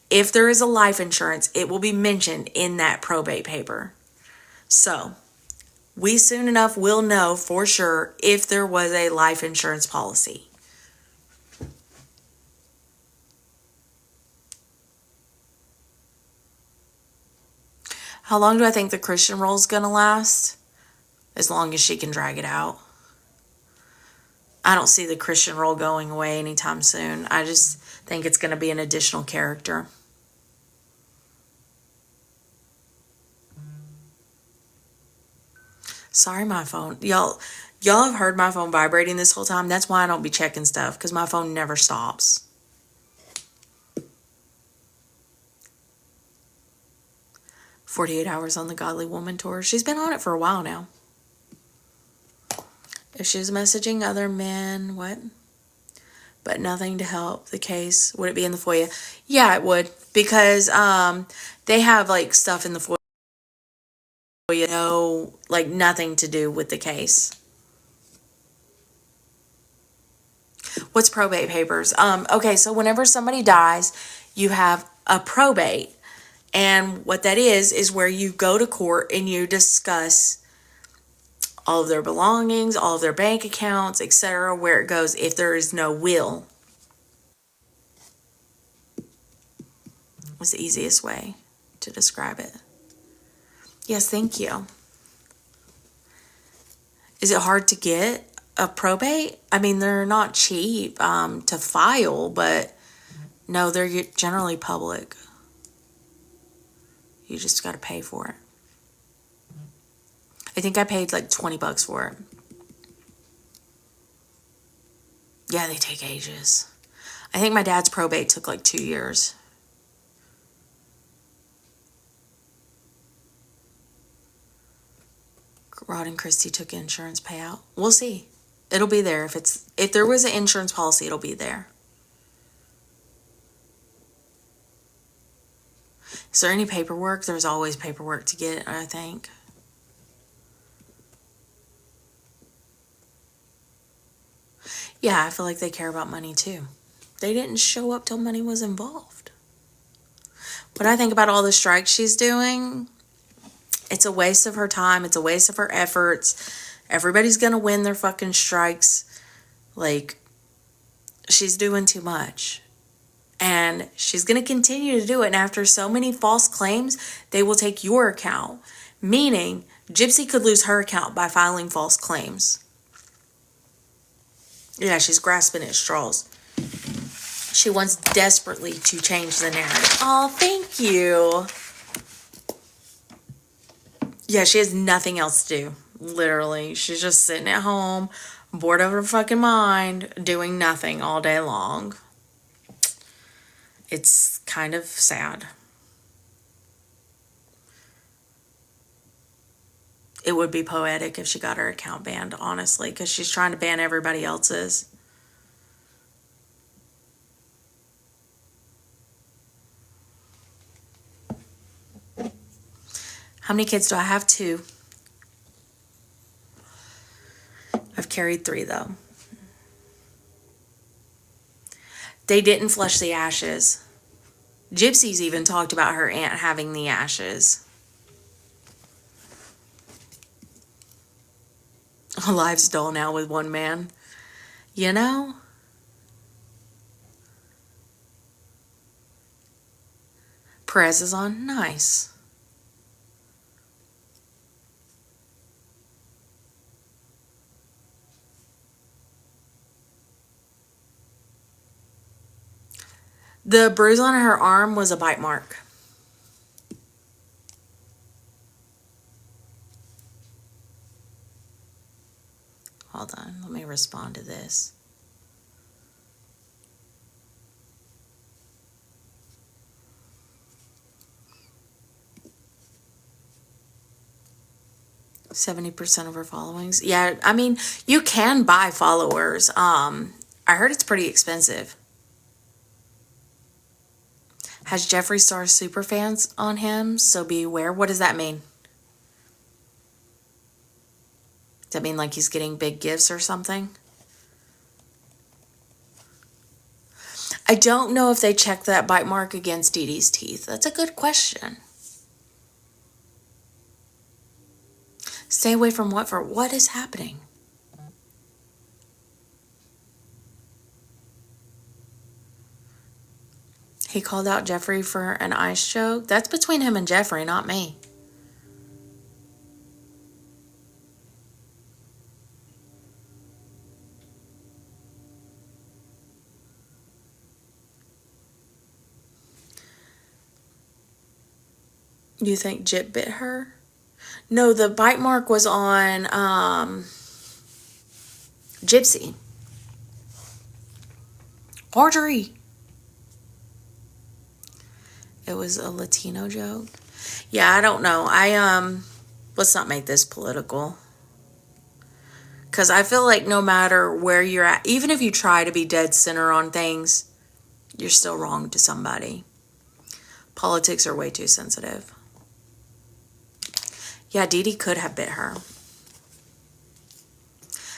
If there is a life insurance, it will be mentioned in that probate paper. So, we soon enough will know for sure if there was a life insurance policy. How long do I think the Christian role is going to last? As long as she can drag it out. I don't see the Christian role going away anytime soon. I just think it's going to be an additional character. Sorry, my phone. Y'all have heard my phone vibrating this whole time. That's why I don't be checking stuff, because my phone never stops. "48 Hours on the Godly Woman Tour." She's been on it for a while now. If she was messaging other men, what? But nothing to help the case. Would it be in the FOIA? Yeah, it would. Because they have like stuff in the FOIA, like nothing to do with the case. What's probate papers? Okay, so whenever somebody dies, you have a probate. And what that is where you go to court and you discuss all of their belongings, all of their bank accounts, etc., where it goes if there is no will. Was the easiest way to describe it. Yes, thank you. Is it hard to get a probate? I mean, they're not cheap to file, but no, they're generally public. You just got to pay for it. I think I paid like $20 for it. Yeah, they take ages. I think my dad's probate took like 2 years. Rod and Christy took insurance payout. We'll see. It'll be there. If there was an insurance policy, it'll be there. Is there any paperwork? There's always paperwork to get, I think. Yeah, I feel like they care about money too. They didn't show up till money was involved. What I think about all the strikes she's doing, it's a waste of her time. It's a waste of her efforts. Everybody's going to win their fucking strikes. Like, she's doing too much. And she's going to continue to do it. And after so many false claims, they will take your account. Meaning, Gypsy could lose her account by filing false claims. Yeah, she's grasping at straws. She wants desperately to change the narrative. Oh, thank you. Yeah, she has nothing else to do. Literally. She's just sitting at home, bored out of her fucking mind, doing nothing all day long. It's kind of sad. It would be poetic if she got her account banned, honestly, because she's trying to ban everybody else's. How many kids do I have? 2. I've carried 3, though. They didn't flush the ashes. Gypsy's even talked about her aunt having the ashes. Life's dull now with one man. You know? Perez is on. Nice. The bruise on her arm was a bite mark. Hold on, let me respond to this. %70 of her followings. Yeah, I mean, you can buy followers. I heard it's pretty expensive. Has Jeffree Star superfans on him, so beware. What does that mean? Does that mean like he's getting big gifts or something? I don't know if they checked that bite mark against Dee Dee's teeth. That's a good question. Stay away from what for? What is happening? He called out Jeffree for an ice choke. That's between him and Jeffree, not me. You think Jip bit her? No, the bite mark was on Gypsy. Marjorie. It was a Latino joke. Yeah, I don't know. Let's not make this political. Because I feel like no matter where you're at, even if you try to be dead center on things, you're still wrong to somebody. Politics are way too sensitive. Yeah, Dee Dee could have bit her.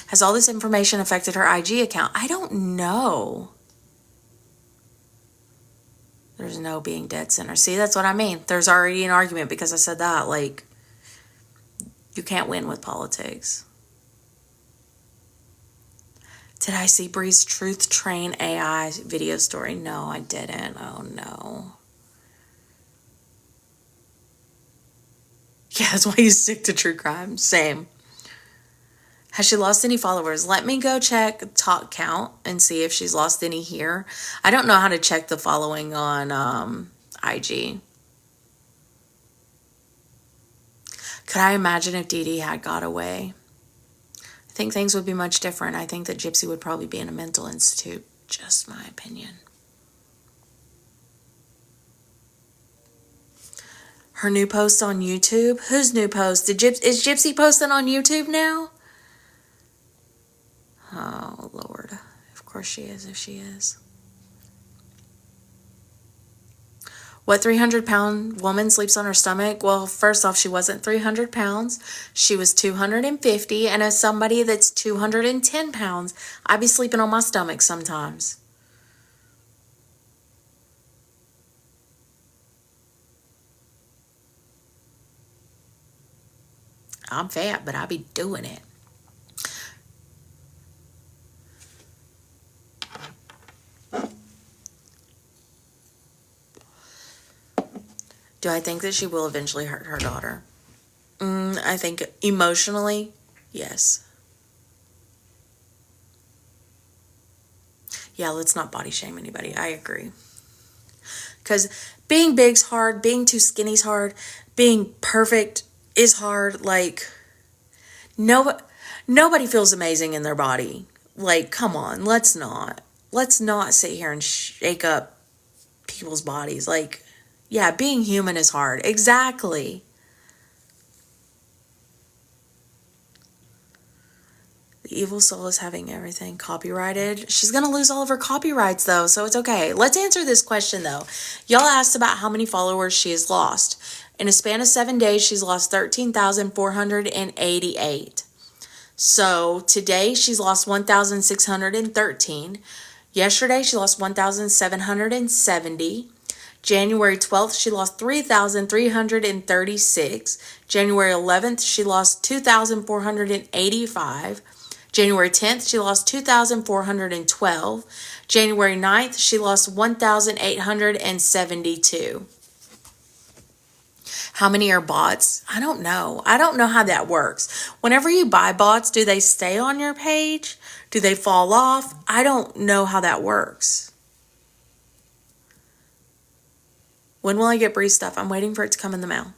Has all this information affected her IG account? I don't know. There's no being dead center. See, that's what I mean. There's already an argument because I said that. Like, you can't win with politics. Did I see Bree's Truth Train AI video story? No, I didn't. Oh, no. Yeah, that's why you stick to true crime. Same. Has she lost any followers? Let me go check talk count and see if she's lost any here. I don't know how to check the following on IG. Could I imagine if Dee Dee had got away? I think things would be much different. I think that Gypsy would probably be in a mental institute. Just my opinion. Her new post on YouTube? Whose new post? Is Gypsy posting on YouTube now? Oh, Lord. Of course she is, if she is. What 300-pound woman sleeps on her stomach? Well, first off, she wasn't 300 pounds. She was 250. And as somebody that's 210 pounds, I be sleeping on my stomach sometimes. I'm fat, but I be doing it. Do I think that she will eventually hurt her daughter? I think emotionally, yes. Yeah, let's not body shame anybody. I agree. Because being big's hard, being too skinny's hard, being perfect is hard. Like, nobody feels amazing in their body. Like, come on, let's not sit here and shake up people's bodies. Like, yeah, being human is hard. Exactly. The evil soul is having everything copyrighted. She's going to lose all of her copyrights, though, so it's okay. Let's answer this question, though. Y'all asked about how many followers she has lost. In a span of 7 days, she's lost 13,488. So today, she's lost 1,613. Yesterday, she lost 1,770. January 12th, she lost 3,336. January 11th, she lost 2,485. January 10th, she lost 2,412. January 9th, she lost 1,872. How many are bots? I don't know. I don't know how that works. Whenever you buy bots, do they stay on your page? Do they fall off? I don't know how that works. When will I get Bree's stuff? I'm waiting for it to come in the mail.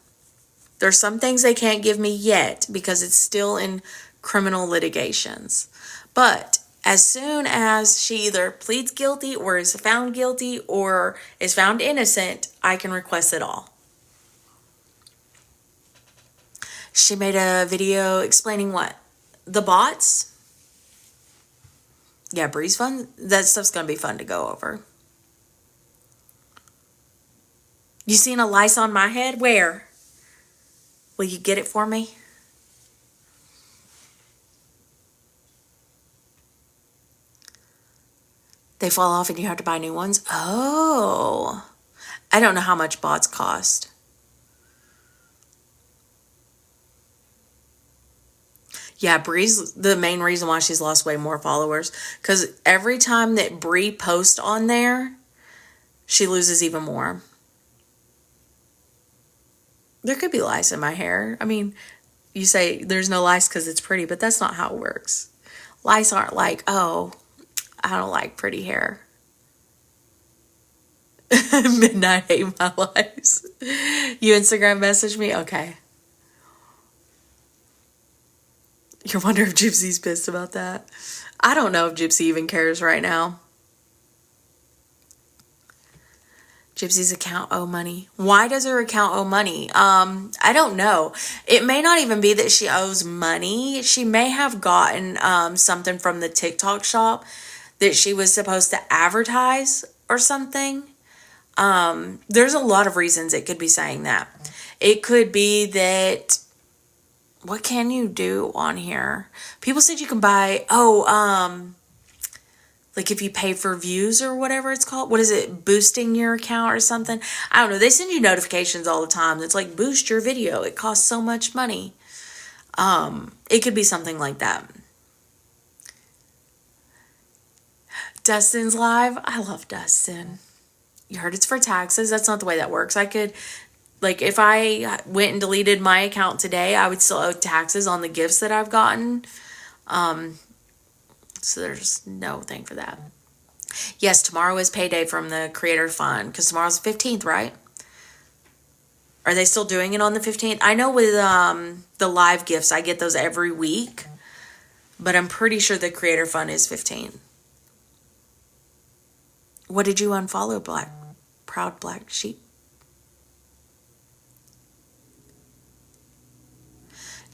There's some things they can't give me yet because it's still in criminal litigations. But as soon as she either pleads guilty or is found guilty or is found innocent, I can request it all. She made a video explaining what? The bots? Yeah, Bree's fun. That stuff's going to be fun to go over. You seen a lice on my head? Where? Will you get it for me? They fall off and you have to buy new ones? Oh. I don't know how much bots cost. Yeah, Bree's the main reason why she's lost way more followers. Because every time that Bree posts on there, she loses even more. There could be lice in my hair. I mean, you say there's no lice because it's pretty, but that's not how it works. Lice aren't like, oh, I don't like pretty hair. Midnight hate my lice. You Instagram message me? Okay. You're wondering if Gypsy's pissed about that. I don't know if Gypsy even cares right now. Gypsy's account owe money. Why does her account owe money? I don't know. It may not even be that she owes money. She may have gotten something from the TikTok shop that she was supposed to advertise or something. There's a lot of reasons it could be saying that. It could be that, what can you do on here? People said you can buy, like if you pay for views or whatever it's called. What is it? Boosting your account or something? I don't know. They send you notifications all the time. It's like, boost your video. It costs so much money. It could be something like that. Dustin's live. I love Dustin. You heard it's for taxes. That's not the way that works. I could, like, if I went and deleted my account today, I would still owe taxes on the gifts that I've gotten. So there's no thing for that. Yes, tomorrow is payday from the Creator Fund because tomorrow's the 15th, right? Are they still doing it on the 15th? I know with the live gifts, I get those every week, but I'm pretty sure the Creator Fund is 15th. What did you unfollow, Proud Black Sheep?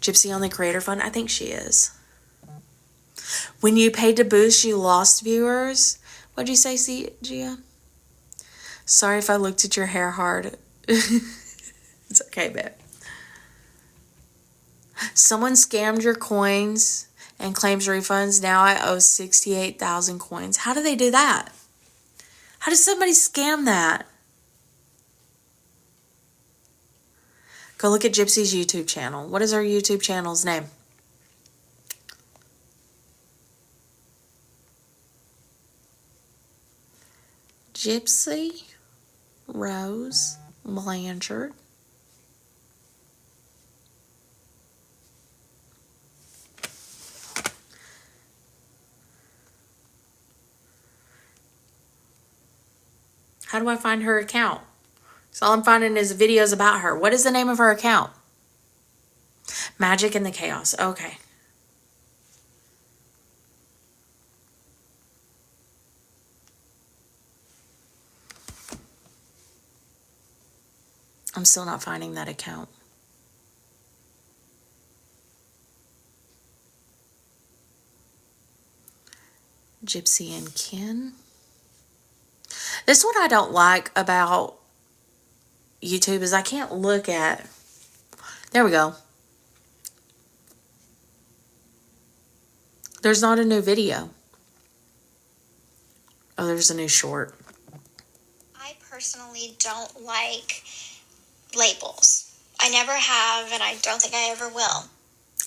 Gypsy on the Creator Fund? I think she is. When you paid to boost, you lost viewers. What'd you say, Gia? Sorry if I looked at your hair hard. It's okay, babe. Someone scammed your coins and claims refunds. Now I owe 68,000 coins. How do they do that? How does somebody scam that? Go look at Gypsy's YouTube channel. What is her YouTube channel's name? GypsyRose Blanchard. How do I find her account? So all I'm finding is videos about her. What is the name of her account? Magic in the Chaos. Okay. I'm still not finding that account. Gypsy and Ken. This one I don't like about YouTube is I can't look at. There we go. There's not a new video. Oh, there's a new short. I personally don't like labels. I never have, and I don't think I ever will.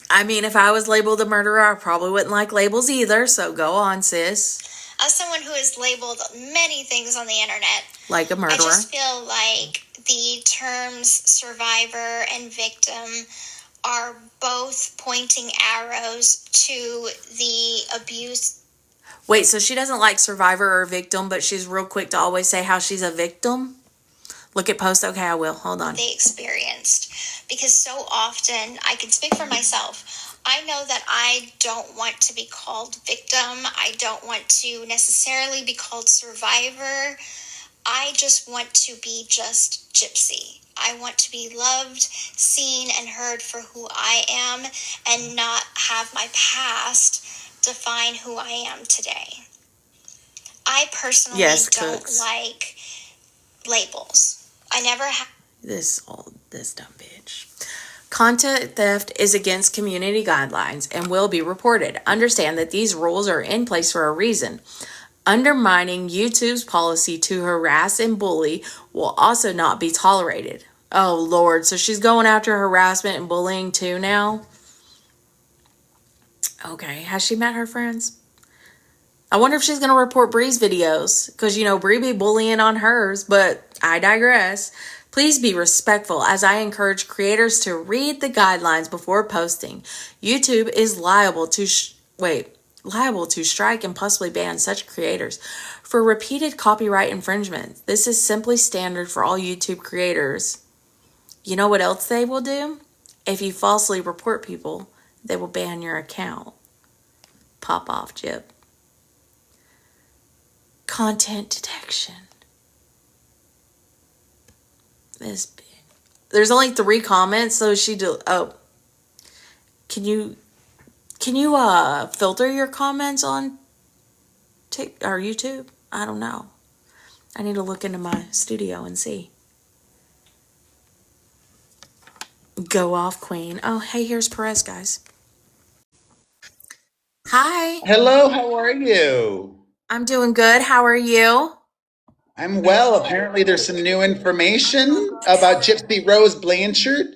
I mean, if I was labeled a murderer, I probably wouldn't like labels either, so go on, sis. As someone who has labeled many things on the internet, Like a murderer. I just feel like the terms survivor and victim are both pointing arrows to the abuse. Wait, so she doesn't like survivor or victim, but she's real quick to always say how she's a victim? Look at post. Okay, I will. Hold on. They experienced, because so often, I can speak for myself, I know that I don't want to be called victim. I don't want to necessarily be called survivor. I just want to be just Gypsy. I want to be loved, seen, and heard for who I am, and not have my past define who I am today. I personally don't like labels. I never have. This dumb bitch. Content theft is against community guidelines and will be reported. Understand that these rules are in place for a reason. Undermining YouTube's policy to harass and bully will also not be tolerated. Oh, Lord. So she's going after harassment and bullying too now? Okay. Has she met her friends? I wonder if she's going to report Bree's videos. Because, Bree be bullying on hers. But I digress. Please be respectful as I encourage creators to read the guidelines before posting. YouTube is liable to strike and possibly ban such creators for repeated copyright infringement. This is simply standard for all YouTube creators. You know what else they will do? If you falsely report people, they will ban your account. Pop off, Jip. Content detection. There's only 3 comments, so can you filter your comments on or YouTube? I don't know. I need to look into my studio and see. Go off, Queen. Oh, hey, here's Perez, guys. Hi. Hello, how are you? I'm doing good. How are you? I'm well. Apparently, there's some new information about GypsyRose Blanchard.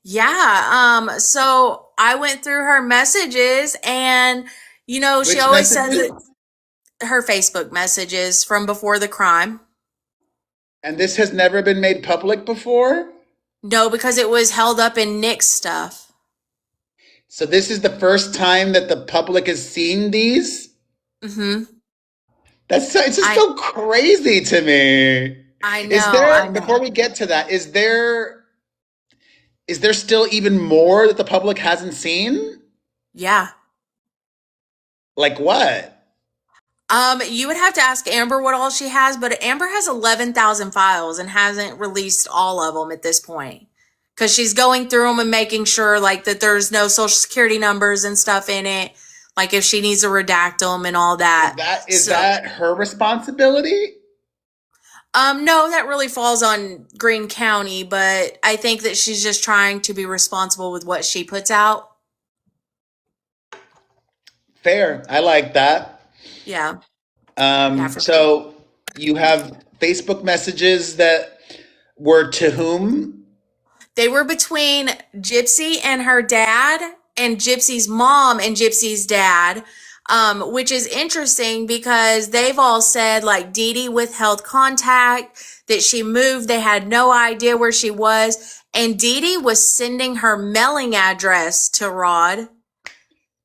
Yeah. So I went through her messages, and she always says that her Facebook messages from before the crime. And this has never been made public before? No, because it was held up in Nick's stuff. So this is the first time that the public has seen these? Mm-hmm. It's just so crazy to me. I know. Before we get to that, is there still even more that the public hasn't seen? Yeah. Like what? You would have to ask Amber what all she has, but Amber has 11,000 files and hasn't released all of them at this point. Because she's going through them and making sure that there's no social security numbers and stuff in it. Like if she needs to redact them and all that. Is that her responsibility? No, that really falls on Greene County, but I think that she's just trying to be responsible with what she puts out. Fair. I like that. Yeah. So you have Facebook messages that were to whom? They were between Gypsy and her dad, and Gypsy's mom and Gypsy's dad, which is interesting because they've all said Dee Dee withheld contact, that she moved, they had no idea where she was, and Dee Dee was sending her mailing address to Rod.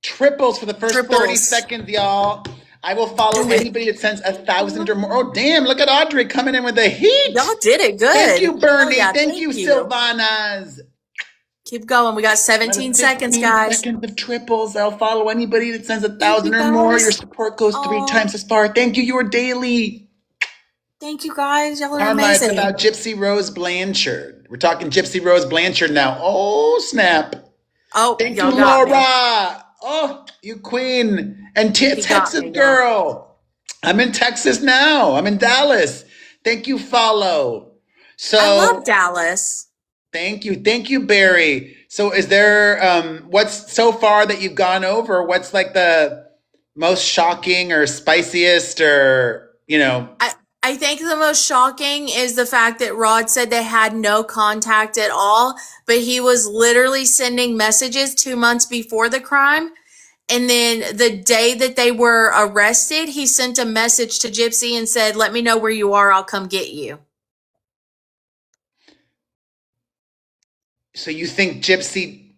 Triples for the first 30 seconds, y'all. I will follow anybody that sends 1,000 or more. Oh, damn, look at Audrey coming in with the heat. Y'all did it good. Thank you, Bernie. Oh, yeah, thank you, Sylvanas. Keep going. We got 17 seconds, guys. Seconds of triples. I'll follow anybody that sends 1,000 or more. Your support goes 3 times as far. Thank you. You are daily. Thank you, guys. Y'all are amazing. It's about GypsyRose Blanchard. We're talking GypsyRose Blanchard now. Oh, snap. Oh, thank you, Laura. Oh, you queen. And Texas girl. I'm in Texas now. I'm in Dallas. Thank you, follow. So I love Dallas. Thank you. Thank you, Barry. So is there, what's so far that you've gone over? What's the most shocking or spiciest or, I think the most shocking is the fact that Rod said they had no contact at all, but he was literally sending messages 2 months before the crime. And then the day that they were arrested, he sent a message to Gypsy and said, "Let me know where you are. I'll come get you." So you think Gypsy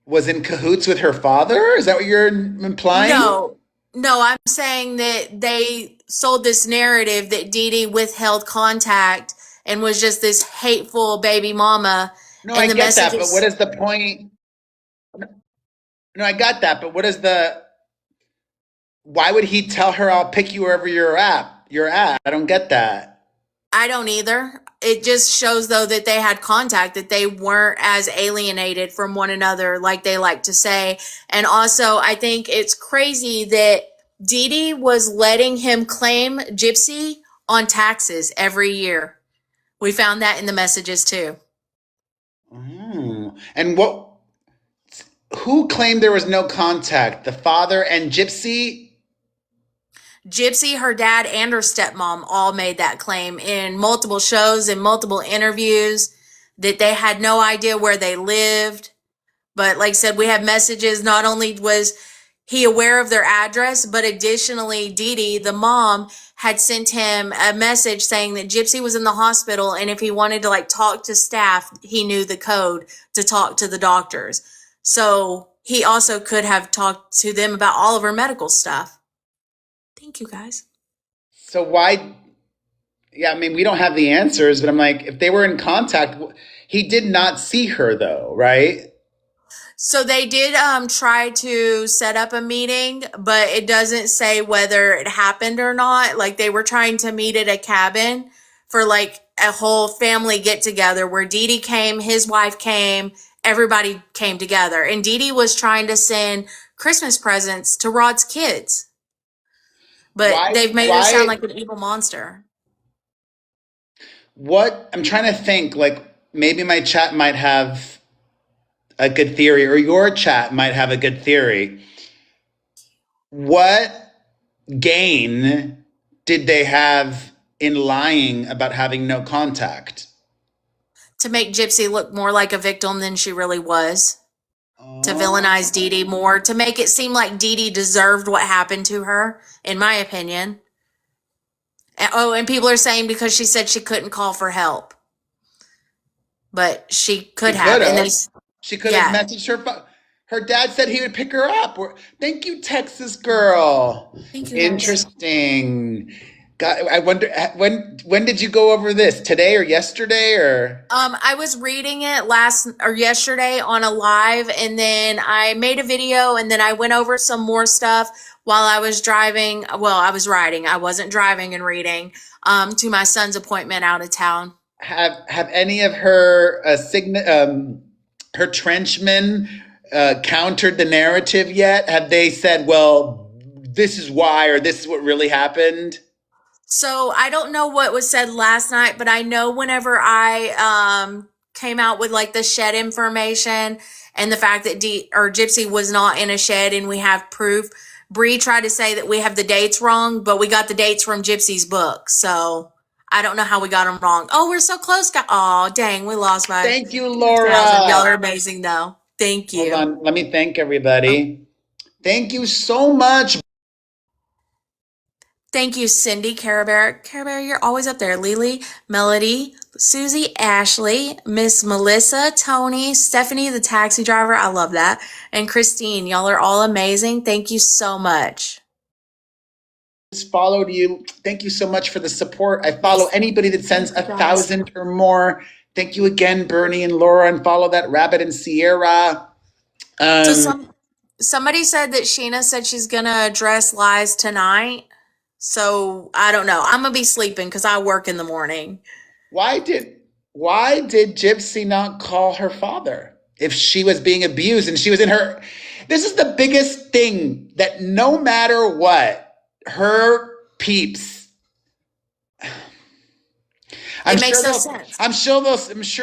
was in cahoots with her father? Is that what you're implying? No, I'm saying that they sold this narrative that Dee Dee withheld contact and was just this hateful baby mama. No, And I the get that, but what messages, is the point? No, I got that, but what is the? Why would he tell her I'll pick you wherever you're at? You're at. I don't get that. I don't either. It just shows though that they had contact, that they weren't as alienated from one another like they like to say. And also, I think it's crazy that Dee Dee was letting him claim Gypsy on taxes every year. We found that in the messages too. And what? Who claimed there was no contact? The father and Gypsy? Gypsy, her dad, and her stepmom all made that claim in multiple shows and multiple interviews that they had no idea where they lived. But like I said, we have messages. Not only was he aware of their address, but additionally, Dee Dee, the mom, had sent him a message saying that Gypsy was in the hospital, and if he wanted to like talk to staff, he knew the code to talk to the doctors. So he also could have talked to them about all of her medical stuff. Thank you, guys. So why? Yeah, I mean, we don't have the answers, but I'm like, if they were in contact, he did not see her though, right? So they did try to set up a meeting, but it doesn't say whether it happened or not. Like they were trying to meet at a cabin for like a whole family get together where Dee Dee came, his wife came, everybody came together. And Dee Dee was trying to send Christmas presents to Rod's kids. But they've made her sound like an evil monster. What? I'm trying to think, like maybe my chat might have a good theory, or your chat might have a good theory. What gain did they have in lying about having no contact? To make Gypsy look more like a victim than she really was. To villainize Dee Dee more, to make it seem like Dee Dee deserved what happened to her, in my opinion. And people are saying because she said she couldn't call for help. But she could have. And she could have messaged her. Her dad said he would pick her up. Thank you, Texas girl. Thank you, interesting. God, I wonder when did you go over this? Today or yesterday or? I was reading it yesterday on a live, and then I made a video, and then I went over some more stuff while I was driving. Well, I was riding. I wasn't driving and reading to my son's appointment out of town. Have any of her her trenchmen countered the narrative yet? Have they said, well, this is why, or this is what really happened? So I don't know what was said last night, but I know whenever I came out with like the shed information and the fact that Gypsy was not in a shed and we have proof, Bree tried to say that we have the dates wrong, but we got the dates from Gypsy's book. So I don't know how we got them wrong. Oh, we're so close. Oh, dang, we lost by. Thank you, Laura. Y'all are amazing, though. Thank you. Hold on. Let me thank everybody. Thank you so much. Thank you, Cindy, Cara Bear. Cara Bear, you're always up there. Lily, Melody, Susie, Ashley, Miss Melissa, Tony, Stephanie, the taxi driver. I love that. And Christine, y'all are all amazing. Thank you so much. Followed you. Thank you so much for the support. I follow anybody that sends 1,000 or more. Thank you again, Bernie and Laura, and follow that Rabbit and Sierra. Somebody said that Sheena said she's gonna address lies tonight. So I don't know. I'm gonna be sleeping because I work in the morning. Why did Gypsy not call her father if she was being abused and she was in her? This is the biggest thing, that no matter what, her peeps. It makes no sense. I'm sure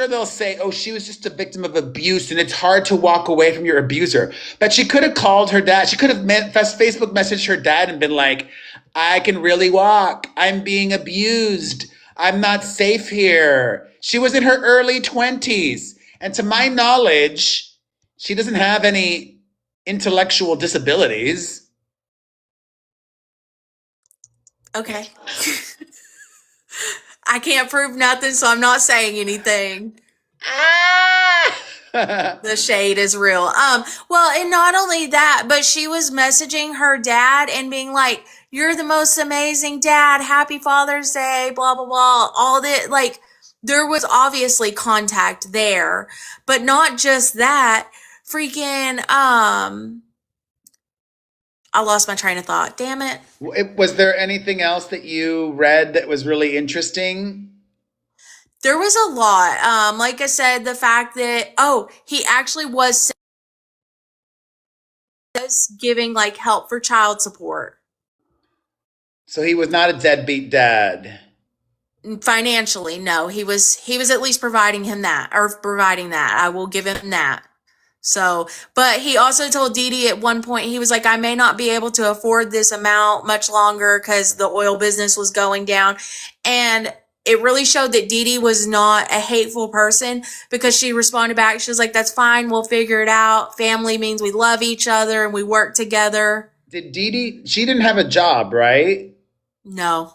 they'll say, "Oh, she was just a victim of abuse, and it's hard to walk away from your abuser." But she could have called her dad. She could have Facebook messaged her dad and been like, "I can really walk. I'm being abused. I'm not safe here." She was in her early 20s, and to my knowledge, she doesn't have any intellectual disabilities. Okay. I can't prove nothing, so I'm not saying anything. The shade is real. Well, and not only that, but she was messaging her dad and being like, "You're the most amazing dad. Happy Father's Day, blah, blah, blah." All that, like, there was obviously contact there, but not just that. Freaking, I lost my train of thought. Damn it. Was there anything else that you read that was really interesting? There was a lot. Like I said, the fact that, he actually was giving like help for child support. So he was not a deadbeat dad. Financially, no. He was at least providing that. I will give him that. So, but he also told Dee Dee at one point, he was like, I may not be able to afford this amount much longer because the oil business was going down. And it really showed that Dee Dee was not a hateful person, because she responded back. She was like, that's fine. We'll figure it out. Family means we love each other and we work together. Did Dee Dee, she didn't have a job, right? No.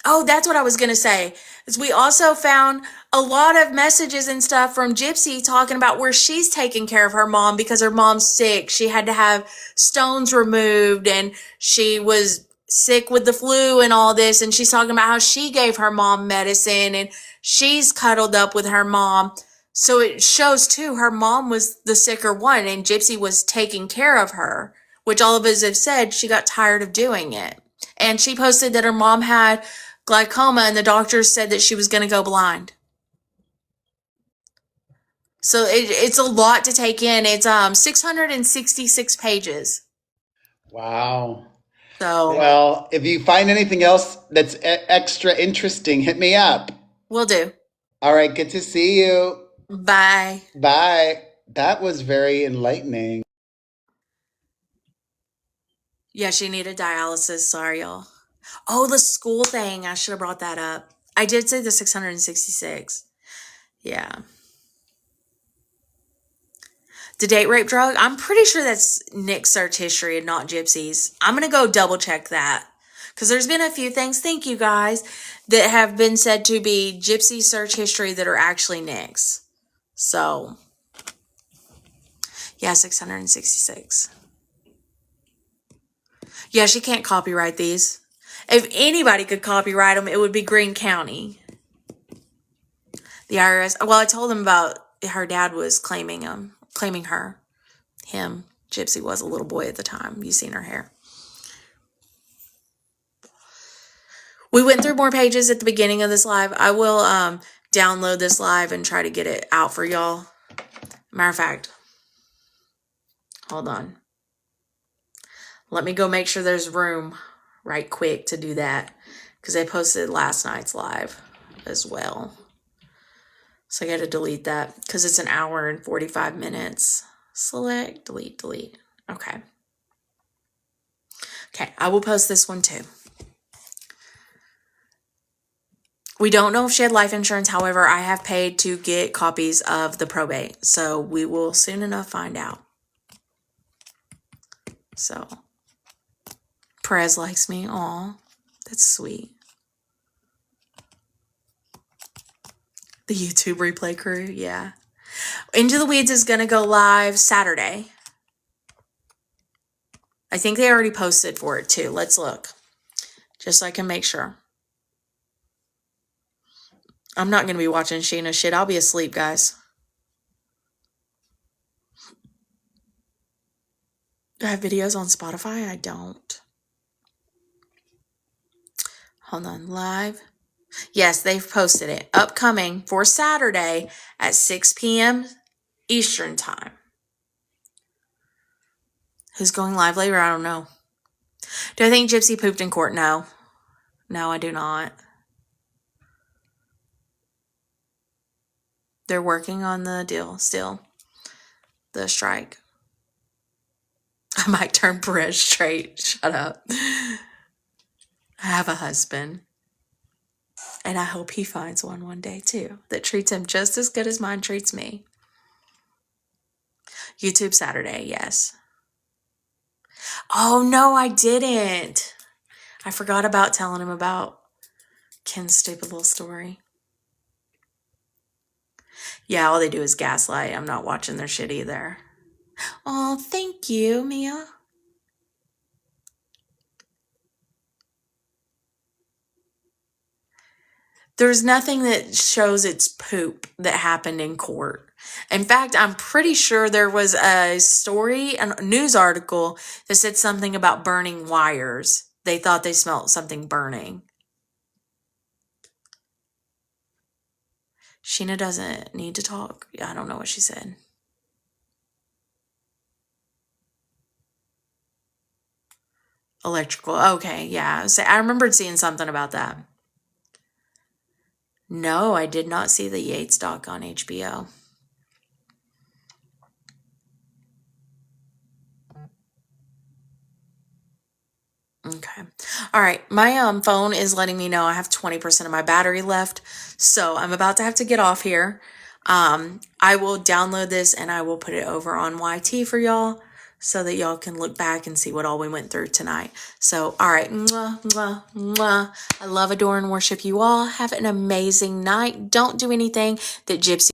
Oh, that's what I was going to say. Is we also found a lot of messages and stuff from Gypsy talking about where she's taking care of her mom because her mom's sick. She had to have stones removed and she was sick with the flu and all this. And she's talking about how she gave her mom medicine and she's cuddled up with her mom. So it shows too, her mom was the sicker one and Gypsy was taking care of her, which all of us have said she got tired of doing it. And she posted that her mom had glaucoma and the doctors said that she was going to go blind. So it's a lot to take in. It's 666 pages. Wow. So Well, if you find anything else that's extra interesting, hit me up. we'll do. All right, good to see you. Bye. Bye. That was very enlightening. Yeah, she needed dialysis. Sorry, y'all. Oh, the school thing. I should have brought that up. I did say the 666. Yeah. The date rape drug, I'm pretty sure that's Nick's search history and not Gypsy's. I'm going to go double check that. Because there's been a few things, thank you guys, that have been said to be Gypsy's search history that are actually Nick's. So, yeah, 666. Yeah, she can't copyright these. If anybody could copyright them, it would be Greene County. The IRS. Well, I told them about her dad was claiming her. Him. Gypsy was a little boy at the time. You seen her hair. We went through more pages at the beginning of this live. I will download this live and try to get it out for y'all. Matter of fact, hold on. Let me go make sure there's room right quick to do that, because I posted last night's live as well. So I got to delete that because it's an hour and 45 minutes. Select, delete. Okay. Okay, I will post this one too. We don't know if she had life insurance. However, I have paid to get copies of the probate. So we will soon enough find out. So, Perez likes me. Aw, that's sweet. The YouTube replay crew, yeah. Into the Weeds is going to go live Saturday. I think they already posted for it too. Let's look. Just so I can make sure. I'm not going to be watching Sheena shit. I'll be asleep, guys. Do I have videos on Spotify? I don't. Hold on. Live. Yes, they've posted it. Upcoming for Saturday at 6 p.m. Eastern time. Who's going live later? I don't know. Do I think Gypsy pooped in court? No. No, I do not. They're working on the deal still. The strike. I might turn Perez straight. Shut up. I have a husband. And I hope he finds one day too that treats him just as good as mine treats me. YouTube Saturday, yes. Oh, no, I didn't. I forgot about telling him about Ken's stupid little story. Yeah, all they do is gaslight. I'm not watching their shit either. Oh, thank you, Mia. There's nothing that shows it's poop that happened in court. In fact, I'm pretty sure there was a story, a news article that said something about burning wires. They thought they smelled something burning. Sheena doesn't need to talk. I don't know what she said. Electrical. Okay, yeah. So I remembered seeing something about that. No, I did not see the Yates doc on HBO. Okay. All right. My phone is letting me know I have 20% of my battery left. So I'm about to have to get off here. I will download this and I will put it over on YT for y'all so that y'all can look back and see what all we went through tonight. So, all right. Mwah, mwah, mwah. I love, adore, and worship you all. Have an amazing night. Don't do anything that Gypsy